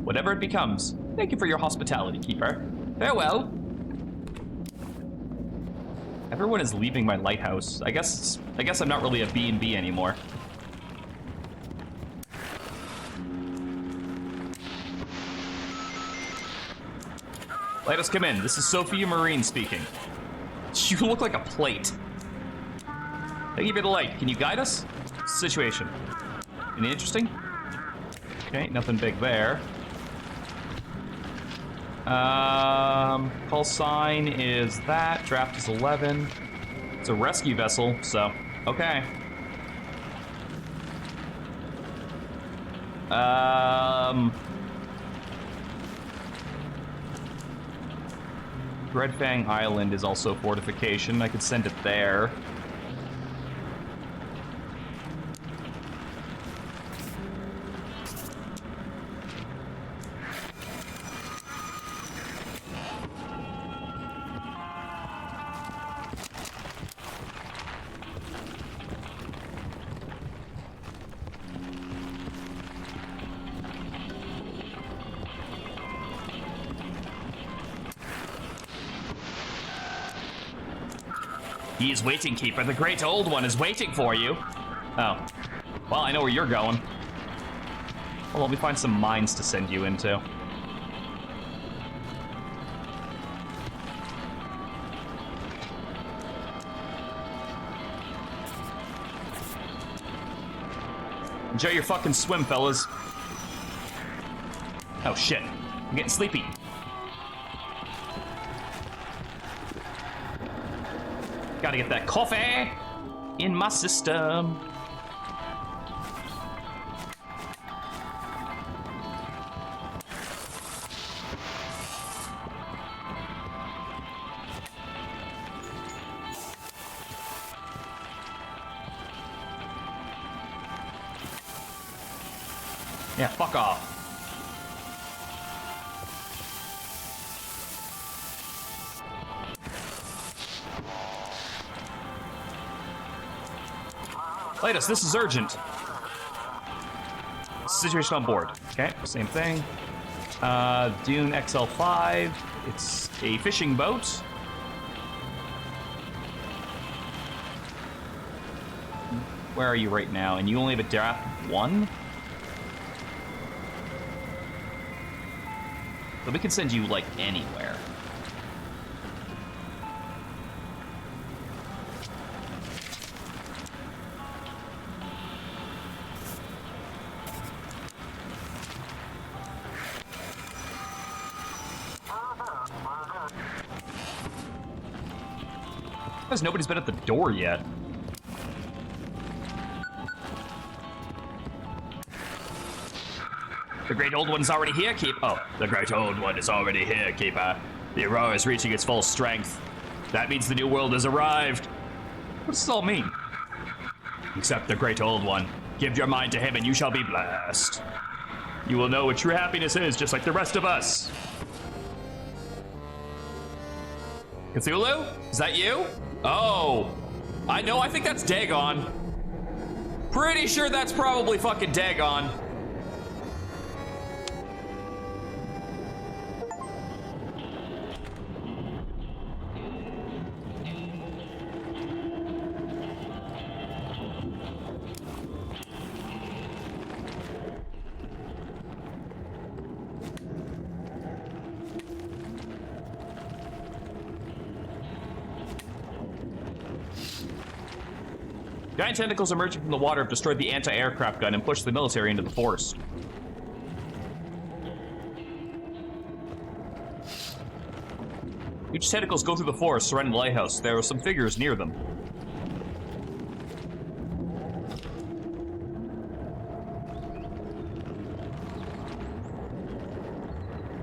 Whatever it becomes. Thank you for your hospitality, Keeper. Farewell. Everyone is leaving my lighthouse. I guess I'm not really a B&B anymore. Let us come in. This is Sophia Marine speaking. You look like a plate. Thank you for the light. Can you guide us? Situation. Anything interesting? Okay, nothing big there. Call sign is that. Draft is 11. It's a rescue vessel, so okay. Dreadfang Island is also fortification. I could send it there. He is waiting, Keeper. The great old one is waiting for you. Oh. Well, I know where you're going. Well, let me find some mines to send you into. Enjoy your fucking swim, fellas. Oh, shit. I'm getting sleepy. Gotta get that coffee in my system. Yeah, fuck off. Lighthouse, this is urgent. Situation on board. Okay, same thing. Dune XL5. It's a fishing boat. Where are you right now? And you only have a draft of 1? So we can send you, like, anywhere. Because nobody's been at the door yet. The Great Old One's already here, Keeper. Oh, the Great Old One is already here, Keeper. The Aurora is reaching its full strength. That means the New World has arrived. What does this all mean? Accept the Great Old One. Give your mind to him and you shall be blessed. You will know what true happiness is, just like the rest of us. Cthulhu? Is that you? Oh, I know, I think that's Dagon. Pretty sure that's probably fucking Dagon. Giant tentacles emerging from the water have destroyed the anti-aircraft gun and pushed the military into the forest. Huge tentacles go through the forest surrounding the lighthouse. There are some figures near them.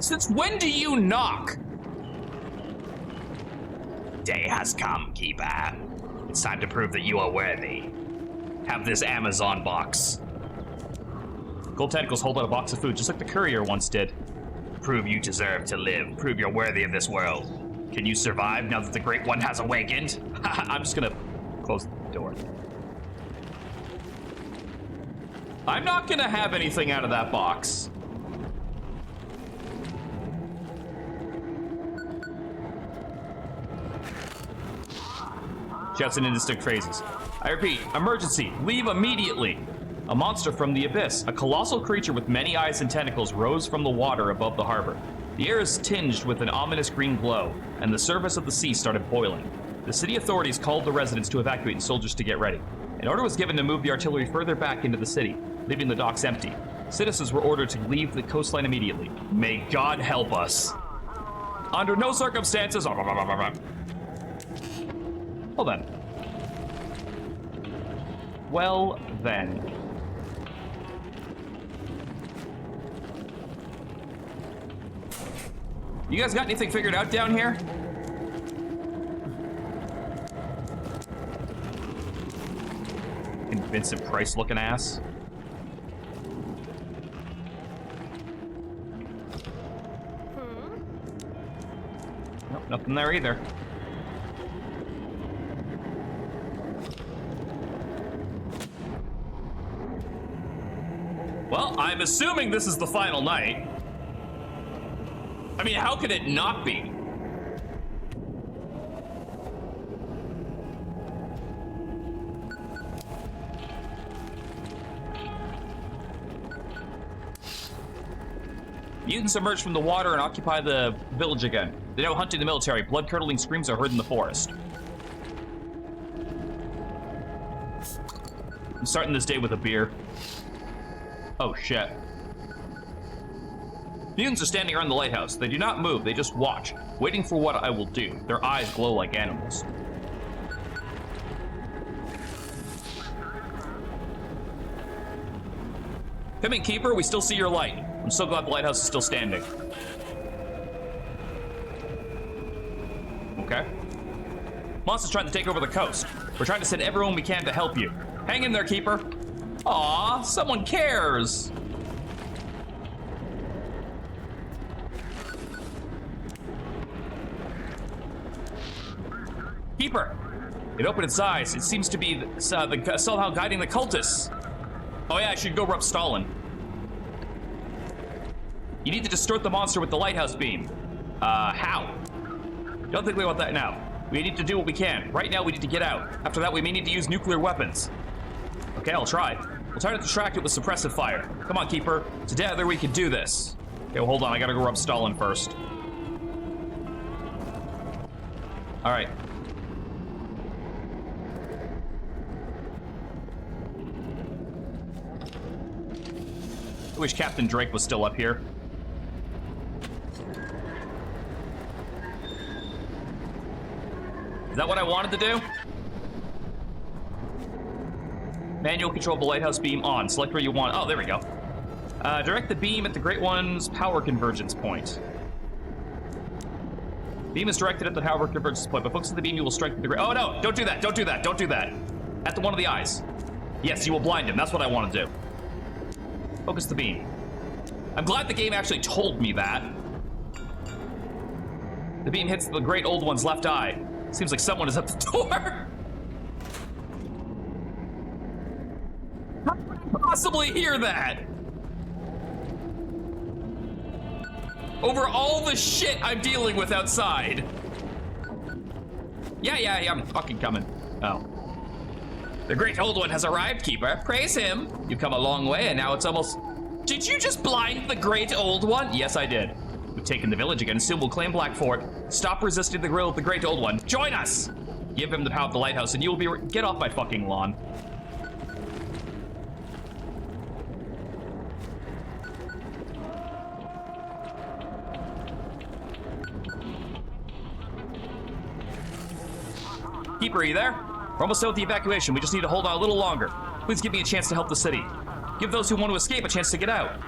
Since when do you knock? Day has come, Keeper. It's time to prove that you are worthy. Have this Amazon box. Gold tentacles hold out a box of food, just like the courier once did. Prove you deserve to live. Prove you're worthy of this world. Can you survive now that the Great One has awakened? I'm just gonna close the door. I'm not gonna have anything out of that box. Shouts in indistinct phrases. I repeat, emergency, leave immediately. A monster from the abyss, a colossal creature with many eyes and tentacles, rose from the water above the harbor. The air is tinged with an ominous green glow, and the surface of the sea started boiling. The city authorities called the residents to evacuate and soldiers to get ready. An order was given to move the artillery further back into the city, leaving the docks empty. Citizens were ordered to leave the coastline immediately. May God help us. Under no circumstances. Well then. Well then. You guys got anything figured out down here? Vincent Price looking ass. Nope, nothing there either. Well, I'm assuming this is the final night. I mean, how could it not be? Mutants emerge from the water and occupy the village again. They're now hunting the military. Blood-curdling screams are heard in the forest. I'm starting this day with a beer. Oh, shit. Mutants are standing around the lighthouse. They do not move, they just watch, waiting for what I will do. Their eyes glow like animals. Come in, Keeper, we still see your light. I'm so glad the lighthouse is still standing. Okay. Monster's trying to take over the coast. We're trying to send everyone we can to help you. Hang in there, Keeper. Aw, someone cares. Keeper! It opened its eyes. It seems to be somehow guiding the cultists. Oh yeah, I should go rub Stalin. You need to distort the monster with the lighthouse beam. How? Don't think we want that now. We need to do what we can. Right now, we need to get out. After that, we may need to use nuclear weapons. Okay, I'll try. We'll try to distract it with suppressive fire. Come on, Keeper. Together, we can do this. Okay, well, hold on. I gotta go rub Stalin first. All right. I wish Captain Drake was still up here. Is that what I wanted to do? Manual control the lighthouse beam on. Select where you want. Oh, there we go. Direct the beam at the Great One's power convergence point. Beam is directed at the power convergence point, but focusing the beam, you will strike the Great... Oh, no! Don't do that! Don't do that! Don't do that! At the one of the eyes. Yes, you will blind him. That's what I want to do. Focus the beam. I'm glad the game actually told me that. The beam hits the Great Old One's left eye. Seems like someone is at the door. How could I possibly hear that? Over all the shit I'm dealing with outside. Yeah, I'm fucking coming. Oh. The Great Old One has arrived, Keeper. Praise him. You've come a long way, and now it's almost... Did you just blind the Great Old One? Yes, I did. We've taken the village again, soon we'll claim Black Fort. Stop resisting the grill of the Great Old One. Join us! Give him the power of the lighthouse, and you will be... Get off my fucking lawn. Keeper, are you there? We're almost done with the evacuation. We just need to hold on a little longer. Please give me a chance to help the city. Give those who want to escape a chance to get out.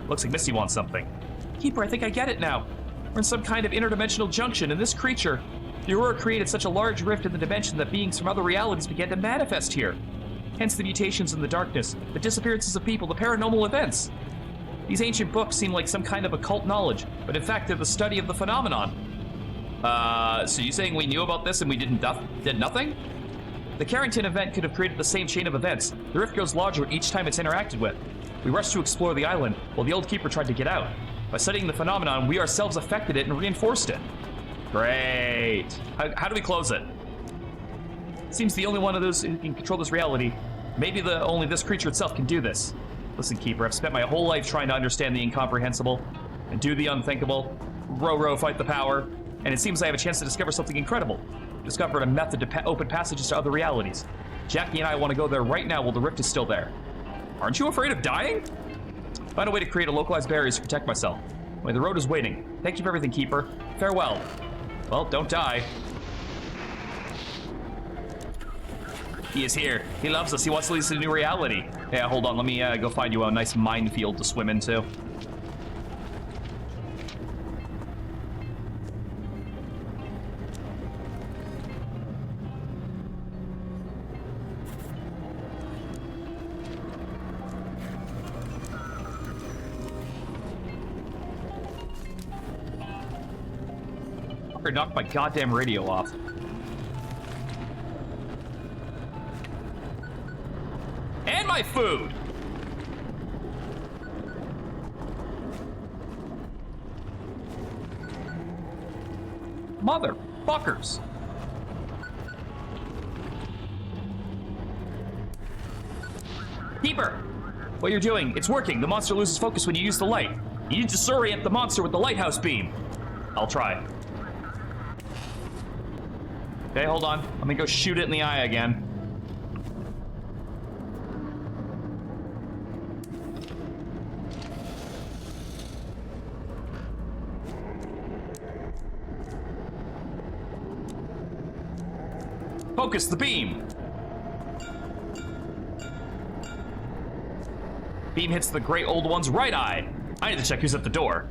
Looks like Misty wants something. Keeper, I think I get it now. We're in some kind of interdimensional junction, and this creature, the Aurora, created such a large rift in the dimension that beings from other realities began to manifest here. Hence the mutations in the darkness, the disappearances of people, the paranormal events. These ancient books seem like some kind of occult knowledge, but in fact they're the study of the phenomenon. So you saying we knew about this and we did nothing? The Carrington event could have created the same chain of events. The rift grows larger each time it's interacted with. We rushed to explore the island, while the old keeper tried to get out. By studying the phenomenon, we ourselves affected it and reinforced it. Great. How do we close it? Seems the only one of those who can control this reality. Maybe only this creature itself can do this. Listen, Keeper, I've spent my whole life trying to understand the incomprehensible and do the unthinkable. Row, fight the power. And it seems I have a chance to discover something incredible. Discovered a method to open passages to other realities. Jackie and I want to go there right now while the rift is still there. Aren't you afraid of dying? Find a way to create a localized barrier to protect myself. Wait, the road is waiting. Thank you for everything, Keeper. Farewell. Well, don't die. He is here. He loves us. He wants to lead us to a new reality. Yeah, hold on. Let me go find you a nice minefield to swim into. Knocked my goddamn radio off. And my food! Motherfuckers! Keeper! What you're doing, it's working. The monster loses focus when you use the light. You need to disorient the monster with the lighthouse beam. I'll try. Okay, hold on. Let me go shoot it in the eye again. Focus the beam. Beam hits the Great Old One's right eye. I need to check who's at the door.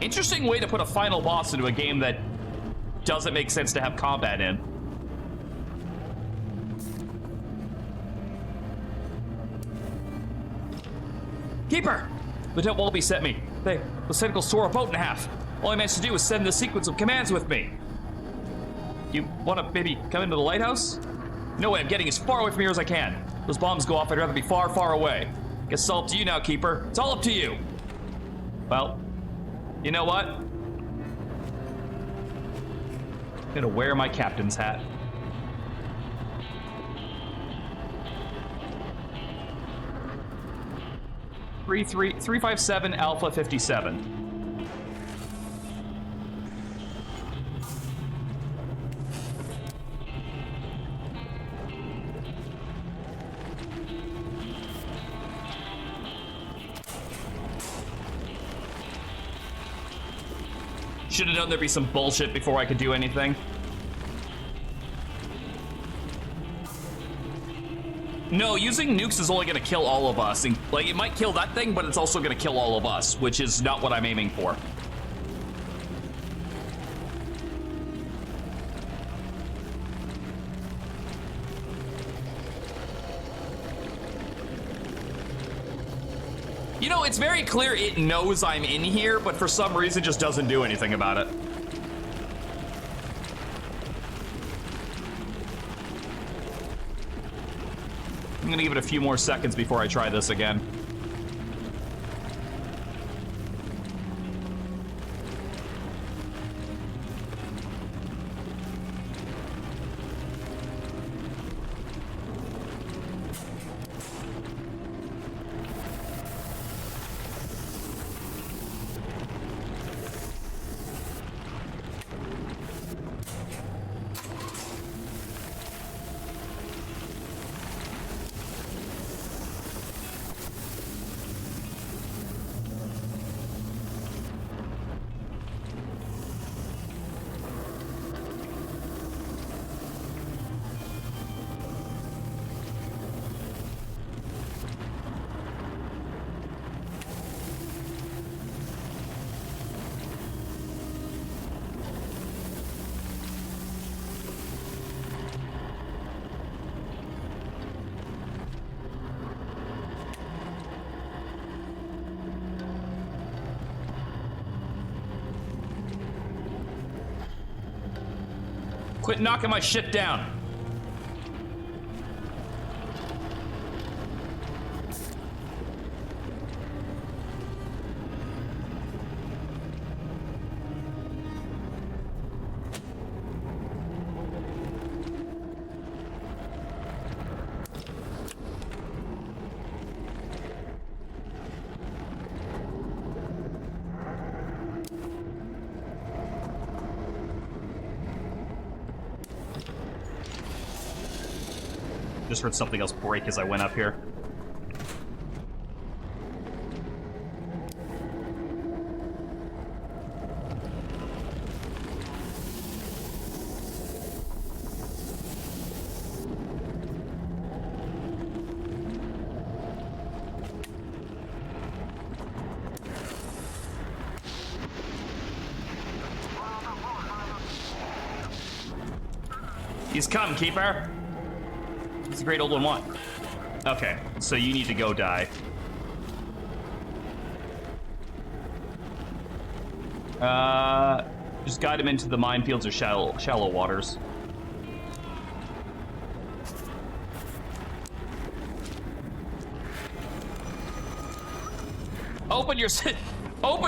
Interesting way to put a final boss into a game that doesn't make sense to have combat in. Keeper! Lieutenant Walby sent me. The tentacles tore a boat in half. All I managed to do was send the sequence of commands with me. You want to maybe come into the lighthouse? No way, I'm getting as far away from here as I can. Those bombs go off, I'd rather be far, far away. Guess it's all up to you now, Keeper. It's all up to you. Well, you know what? I'm gonna wear my captain's hat. Three 357 Alpha 57. Should have known there'd be some bullshit before I could do anything. No, using nukes is only gonna kill all of us. And, like, it might kill that thing, but it's also gonna kill all of us, which is not what I'm aiming for. You know, it's very clear it knows I'm in here, but for some reason just doesn't do anything about it. I'm gonna give it a few more seconds before I try this again. Quit knocking my shit down. Just heard something else break as I went up here. He's come, Keeper. What's the great old one want? Okay, so you need to go die. Just guide him into the minefields or shallow waters. Open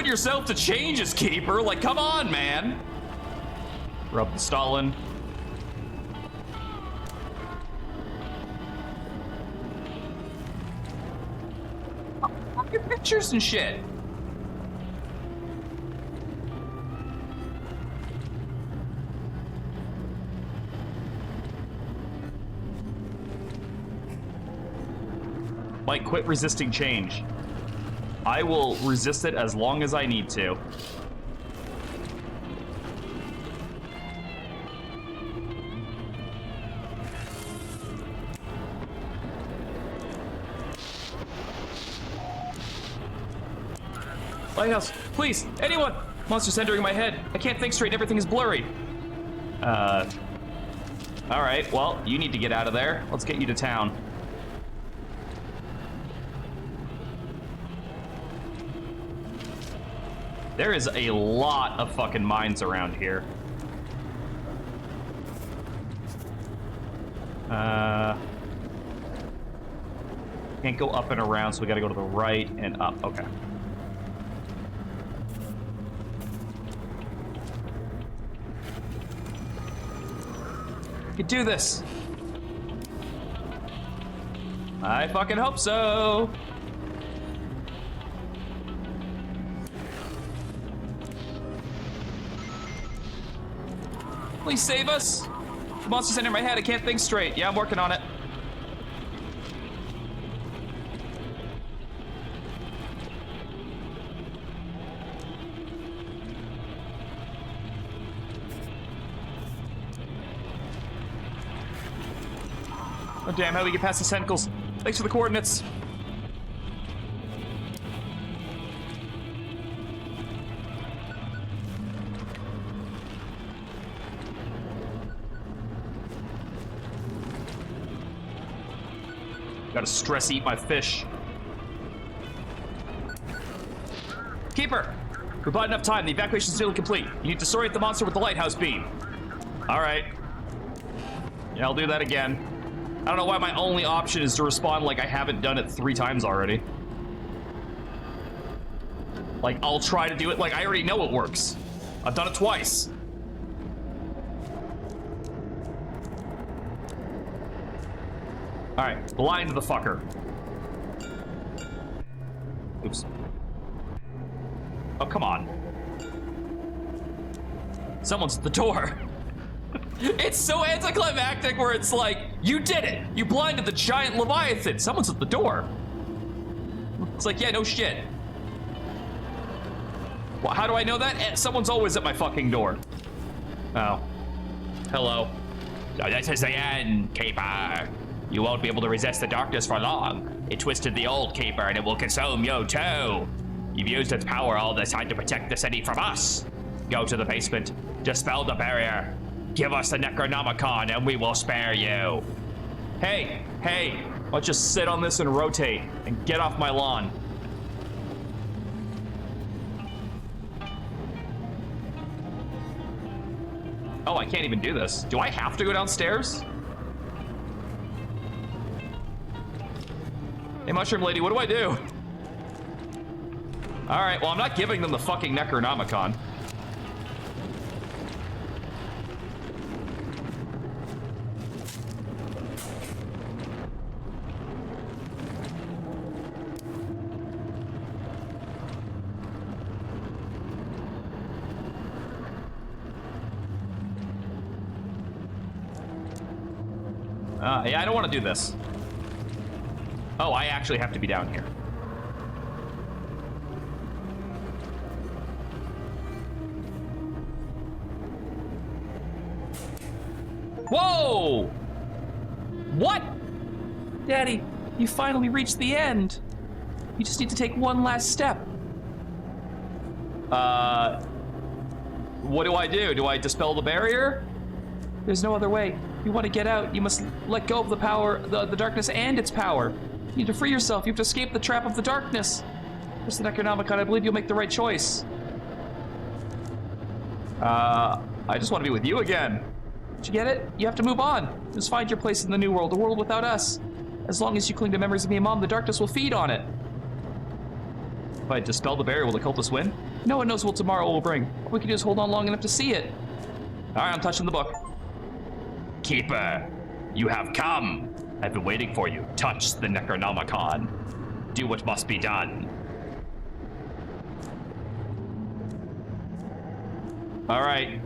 yourself to changes, Keeper. Like, come on, man. Rub the Stalin. Pictures and shit. Mike, quit resisting change. I will resist it as long as I need to. Lighthouse, please, anyone! Monster's entering my head. I can't think straight, everything is blurry. Alright, well, you need to get out of there. Let's get you to town. There is a lot of fucking mines around here. Can't go up and around, so we gotta go to the right and up. Okay. You can do this. I fucking hope so. Please save us. The monster's in my head. I can't think straight. Yeah, I'm working on it. Oh damn, how do we get past the tentacles? Thanks for the coordinates. Gotta stress eat my fish. Keeper! We've bought enough time. The evacuation's nearly complete. You need to destroy the monster with the lighthouse beam. Alright. Yeah, I'll do that again. I don't know why my only option is to respond like I haven't done it 3 times already. Like, I'll try to do it like I already know it works. I've done it twice. Alright, blind the fucker. Oops. Oh, come on. Someone's at the door. It's so anticlimactic where it's like, you did it! You blinded the giant Leviathan! Someone's at the door. It's like, yeah, no shit. Well, how do I know that? Someone's always at my fucking door. Oh. Hello. This is the end, Keeper. You won't be able to resist the darkness for long. It twisted the old Keeper and it will consume you too. You've used its power all this time to protect the city from us. Go to the basement, dispel the barrier. Give us the Necronomicon and we will spare you. Hey, hey, I'll just sit on this and rotate and get off my lawn. Oh, I can't even do this. Do I have to go downstairs? Hey, Mushroom Lady, what do I do? All right, well, I'm not giving them the fucking Necronomicon. Yeah, I don't want to do this. Oh, I actually have to be down here. Whoa! What? Daddy, you finally reached the end. You just need to take one last step. What do I do? Do I dispel the barrier? There's no other way. If you want to get out, you must let go of the power, the darkness and its power. You need to free yourself. You have to escape the trap of the darkness. There's the Necronomicon. I believe you'll make the right choice. I just want to be with you again. Did you get it? You have to move on. Just find your place in the new world, a world without us. As long as you cling to memories of me and Mom, the darkness will feed on it. If I dispel the barrier, will the cultists win? No one knows what tomorrow will bring. All we can do is hold on long enough to see it. All right, I'm touching the book. Keeper, you have come. I've been waiting for you. Touch the Necronomicon. Do what must be done. All right.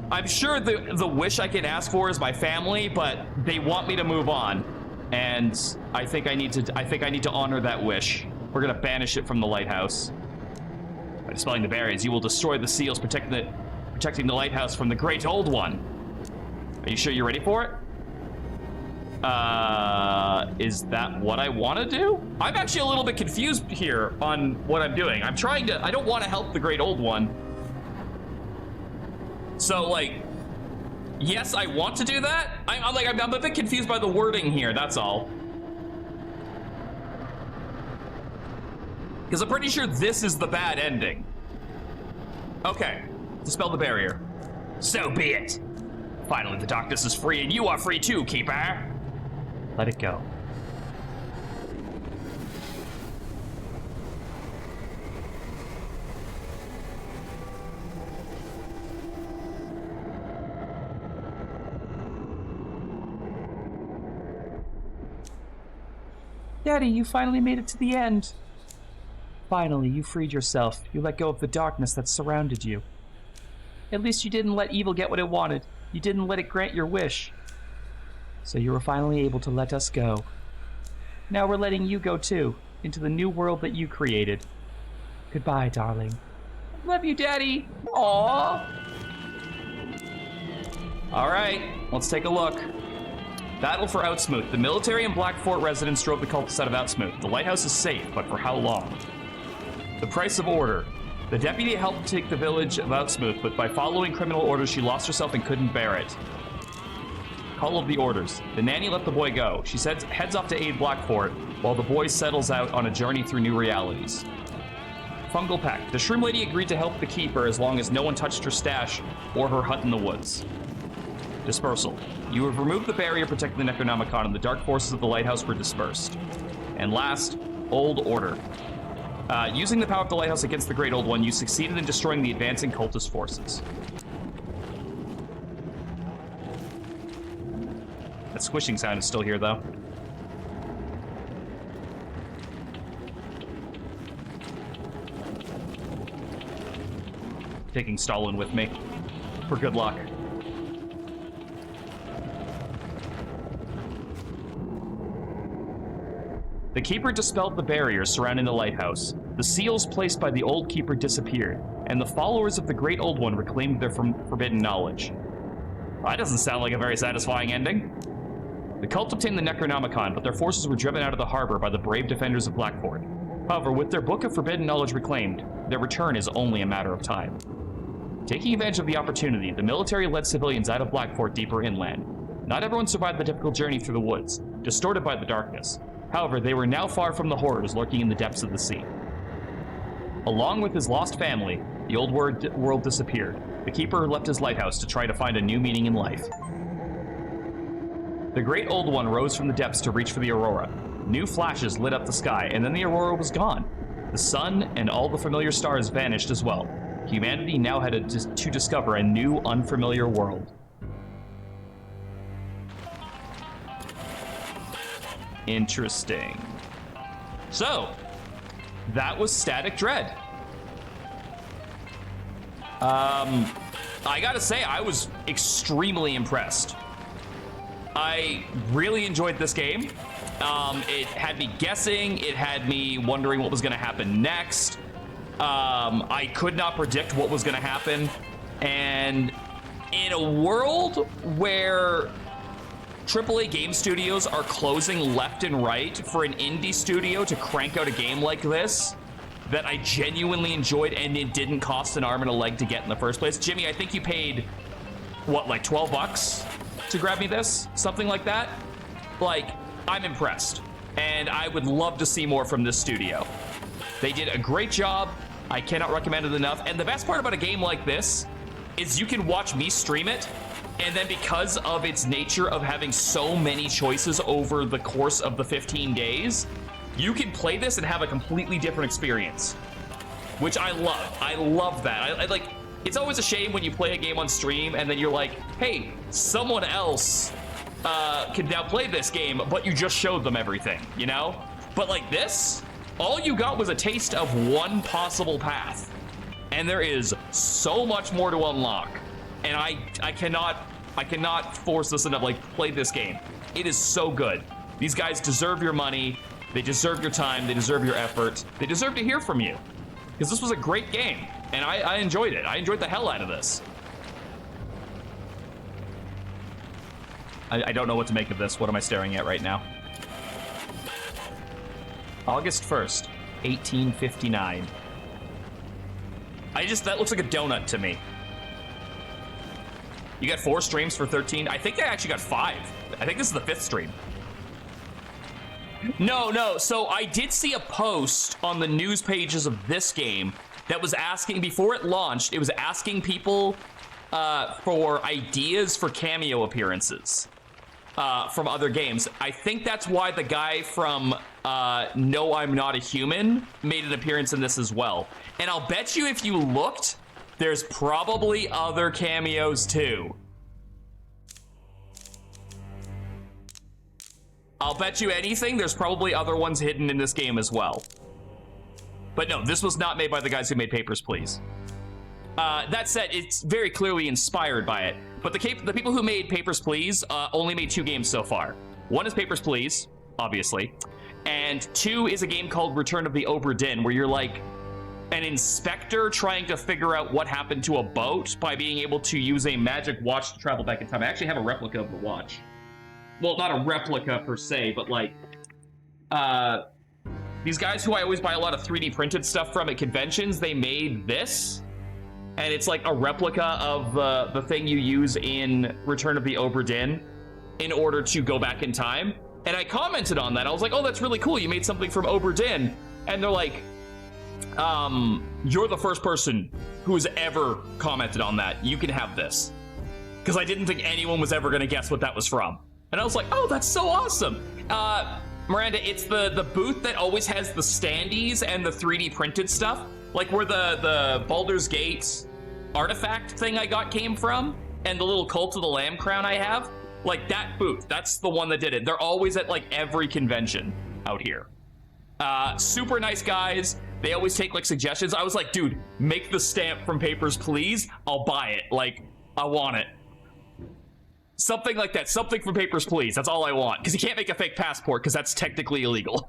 I'm sure the wish I can ask for is my family, but they want me to move on, and I think I need to honor that wish. We're gonna banish it from the lighthouse. By dispelling the barriers, you will destroy the seals protecting the lighthouse from the Great Old One. Are you sure you're ready for it? Is that what I want to do? I'm actually a little bit confused here on what I'm doing. I don't want to help the Great Old One. So, like, yes, I want to do that. I'm a bit confused by the wording here, that's all. Because I'm pretty sure this is the bad ending. Okay, dispel the barrier. So be it. Finally, the darkness is free, and you are free too, Keeper. Let it go. Daddy, you finally made it to the end. Finally, you freed yourself. You let go of the darkness that surrounded you. At least you didn't let evil get what it wanted. You didn't let it grant your wish. So you were finally able to let us go. Now we're letting you go too, into the new world that you created. Goodbye, darling. Love you, Daddy. Aww. All right, let's take a look. Battle for Outsmouth. The military and Black Fort residents drove the cultists out of Outsmouth. The lighthouse is safe, but for how long? The price of order. The deputy helped take the village of Outsmouth, but by following criminal orders, she lost herself and couldn't bear it. Call of the orders. The nanny let the boy go. She heads off to aid Black Fort, while the boy settles out on a journey through new realities. Fungal Pact. The Shroom Lady agreed to help the Keeper as long as no one touched her stash or her hut in the woods. Dispersal. You have removed the barrier protecting the Necronomicon, and the dark forces of the lighthouse were dispersed. And last, Old Order. Using the power of the lighthouse against the Great Old One, you succeeded in destroying the advancing cultist forces. That squishing sound is still here, though. Taking Stalin with me for good luck. The Keeper dispelled the barriers surrounding the lighthouse. The seals placed by the old Keeper disappeared, and the followers of the Great Old One reclaimed their forbidden knowledge. Well, that doesn't sound like a very satisfying ending. The cult obtained the Necronomicon, but their forces were driven out of the harbor by the brave defenders of Blackfort. However, with their Book of Forbidden Knowledge reclaimed, their return is only a matter of time. Taking advantage of the opportunity, the military led civilians out of Blackfort deeper inland. Not everyone survived the difficult journey through the woods, distorted by the darkness. However, they were now far from the horrors lurking in the depths of the sea. Along with his lost family, the old world disappeared. The Keeper left his lighthouse to try to find a new meaning in life. The Great Old One rose from the depths to reach for the aurora. New flashes lit up the sky, and then the aurora was gone. The sun and all the familiar stars vanished as well. Humanity now had to discover a new, unfamiliar world. Interesting. So, that was Static Dread. I gotta say, I was extremely impressed. I really enjoyed this game. It had me guessing, it had me wondering what was gonna happen next. I could not predict what was gonna happen. And in a world where AAA game studios are closing left and right, for an indie studio to crank out a game like this that I genuinely enjoyed and it didn't cost an arm and a leg to get in the first place. Jimmy, I think you paid, what, like 12 bucks to grab me this? Something like that? Like, I'm impressed. And I would love to see more from this studio. They did a great job. I cannot recommend it enough. And the best part about a game like this is you can watch me stream it, and then because of its nature of having so many choices over the course of the 15 days, you can play this and have a completely different experience, which I love. I love that. I like, it's always a shame when you play a game on stream and then you're like, hey, someone else can now play this game, but you just showed them everything, you know? But like this, all you got was a taste of one possible path. And there is so much more to unlock. And I cannot force this enough, like, play this game. It is so good. These guys deserve your money. They deserve your time. They deserve your effort. They deserve to hear from you. Because this was a great game. And I enjoyed it. I enjoyed the hell out of this. I don't know what to make of this. What am I staring at right now? August 1st, 1859. That looks like a donut to me. You got 4 streams for 13. I think I actually got 5. I think this is the 5th stream. No. So I did see a post on the news pages of this game that was asking, before it launched, it was asking people for ideas for cameo appearances from other games. I think that's why the guy from No, I'm Not a Human made an appearance in this as well. And I'll bet you if you looked, there's probably other cameos too. I'll bet you anything, there's probably other ones hidden in this game as well. But no, this was not made by the guys who made Papers, Please. That said, it's very clearly inspired by it. But the people who made Papers, Please only made 2 games so far. One is Papers, Please, obviously. And 2 is a game called Return of the Obra Dinn, where you're like an inspector trying to figure out what happened to a boat by being able to use a magic watch to travel back in time. I actually have a replica of the watch. Well, not a replica per se, but like, these guys who I always buy a lot of 3D printed stuff from at conventions, they made this, and it's like a replica of the thing you use in Return of the Obra Dinn in order to go back in time. And I commented on that. I was like, oh, that's really cool. You made something from Obra Dinn. And they're like, you're the first person who has ever commented on that. You can have this. Because I didn't think anyone was ever going to guess what that was from. And I was like, oh, that's so awesome. Miranda, it's the booth that always has the standees and the 3D printed stuff. Like where the Baldur's Gate artifact thing I got came from, and the little Cult of the Lamb crown I have. Like that booth, that's the one that did it. They're always at like every convention out here. Super nice guys. They always take like suggestions. I was like, dude, make the stamp from Papers, Please. I'll buy it. Like, I want it. Something like that. Something from Papers, Please. That's all I want. Because you can't make a fake passport, because that's technically illegal.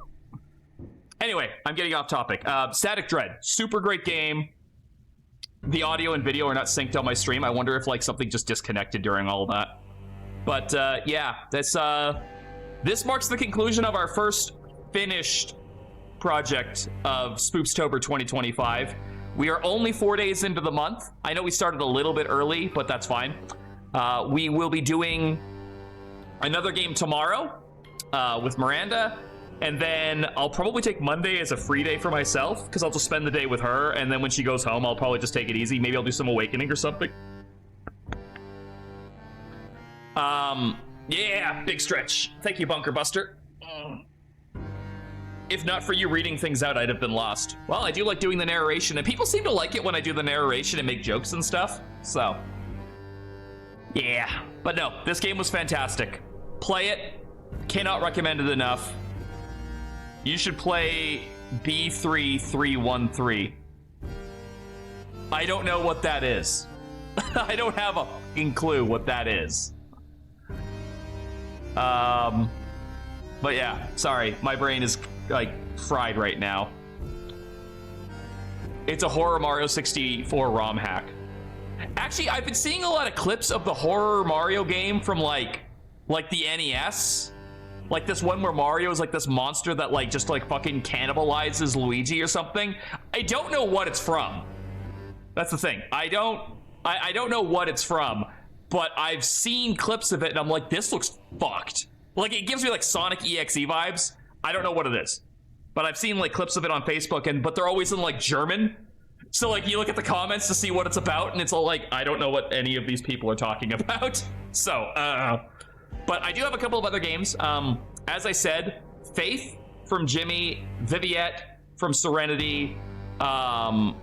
Anyway, I'm getting off topic. Static Dread. Super great game. The audio and video are not synced on my stream. I wonder if like something just disconnected during all of that. But yeah, this marks the conclusion of our first finished project of Spoopstober 2025. We are only 4 days into the month. I know we started a little bit early, but that's fine. We will be doing another game tomorrow with Miranda, and then I'll probably take Monday as a free day for myself, because I'll just spend the day with her, and then when she goes home, I'll probably just take it easy. Maybe I'll do some Awakening or something. Yeah, big stretch. Thank you, Bunker Buster. If not for you reading things out, I'd have been lost. Well, I do like doing the narration, and people seem to like it when I do the narration and make jokes and stuff, so... yeah, but no, this game was fantastic. Play it. Cannot recommend it enough. You should play B3313. I don't know what that is. I don't have a fucking clue what that is. But yeah, sorry, my brain is like fried right now. It's a Horror Mario 64 ROM hack. Actually, I've been seeing a lot of clips of the Horror Mario game from like the NES. Like this one where Mario is like this monster that like just like fucking cannibalizes Luigi or something. I don't know what it's from. That's the thing. I don't know what it's from, but I've seen clips of it and I'm like, this looks fucked. Like it gives me like Sonic EXE vibes. I don't know what it is, but I've seen like clips of it on Facebook, but they're always in like German. So like you look at the comments to see what it's about, and it's all like, I don't know what any of these people are talking about. So, but I do have a couple of other games. As I said, Faith from Jimmy, Viviette from Serenity, and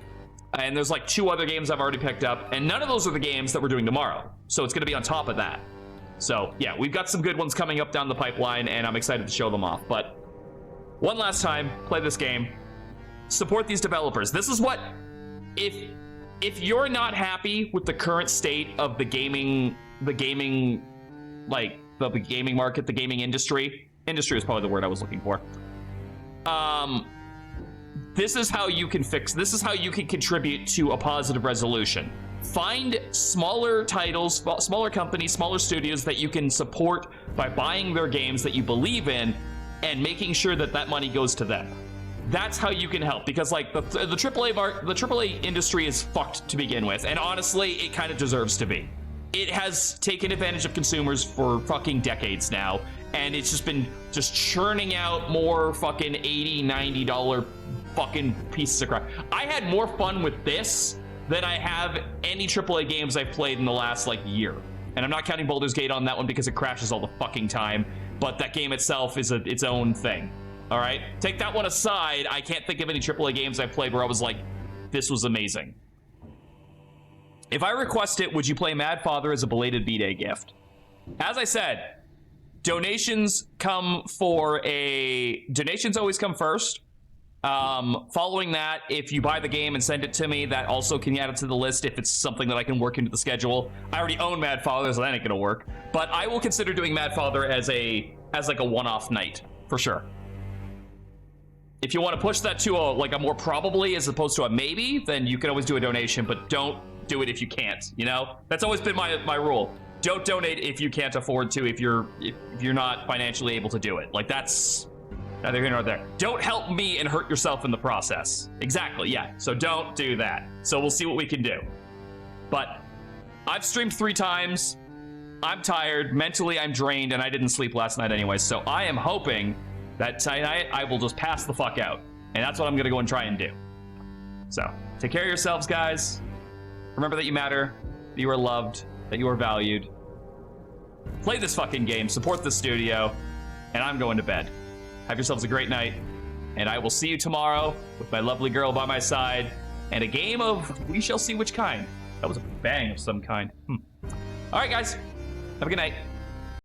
there's like 2 other games I've already picked up, and none of those are the games that we're doing tomorrow. So it's gonna be on top of that. So yeah, we've got some good ones coming up down the pipeline, and I'm excited to show them off. But one last time, play this game. Support these developers. This is what, if you're not happy with the current state of the gaming market, the gaming industry is probably the word I was looking for. This is how you can this is how you can contribute to a positive resolution. Find smaller titles, smaller companies, smaller studios that you can support by buying their games that you believe in and making sure that that money goes to them. That's how you can help, because like the AAA industry is fucked to begin with, and honestly, it kind of deserves to be. It has taken advantage of consumers for fucking decades now, and it's just been churning out more fucking $80, $90 fucking pieces of crap. I had more fun with this than I have any AAA games I've played in the last like year. And I'm not counting Baldur's Gate on that one because it crashes all the fucking time, but that game itself is its own thing. All right, take that one aside. I can't think of any AAA games I've played where I was like, this was amazing. If I request it, would you play Mad Father as a belated B-Day gift? As I said, donations always come first. Following that, if you buy the game and send it to me, that also can be added to the list if it's something that I can work into the schedule. I already own Mad Father, so that ain't gonna work. But I will consider doing Mad Father as like a one-off night, for sure. If you want to push that to a more probably as opposed to a maybe, then you can always do a donation, but don't do it if you can't, you know? That's always been my rule. Don't donate if you can't afford to, if you're not financially able to do it. Like, that's neither here nor there. Don't help me and hurt yourself in the process. Exactly, yeah. So don't do that. So we'll see what we can do. But I've streamed 3 times. I'm tired. Mentally, I'm drained, and I didn't sleep last night anyway. So I am hoping that tonight I will just pass the fuck out. And that's what I'm gonna go and try and do. So, take care of yourselves, guys. Remember that you matter, that you are loved, that you are valued. Play this fucking game, support the studio, and I'm going to bed. Have yourselves a great night, and I will see you tomorrow with my lovely girl by my side, and a game of we shall see which kind. That was a bang of some kind. All right, guys. Have a good night.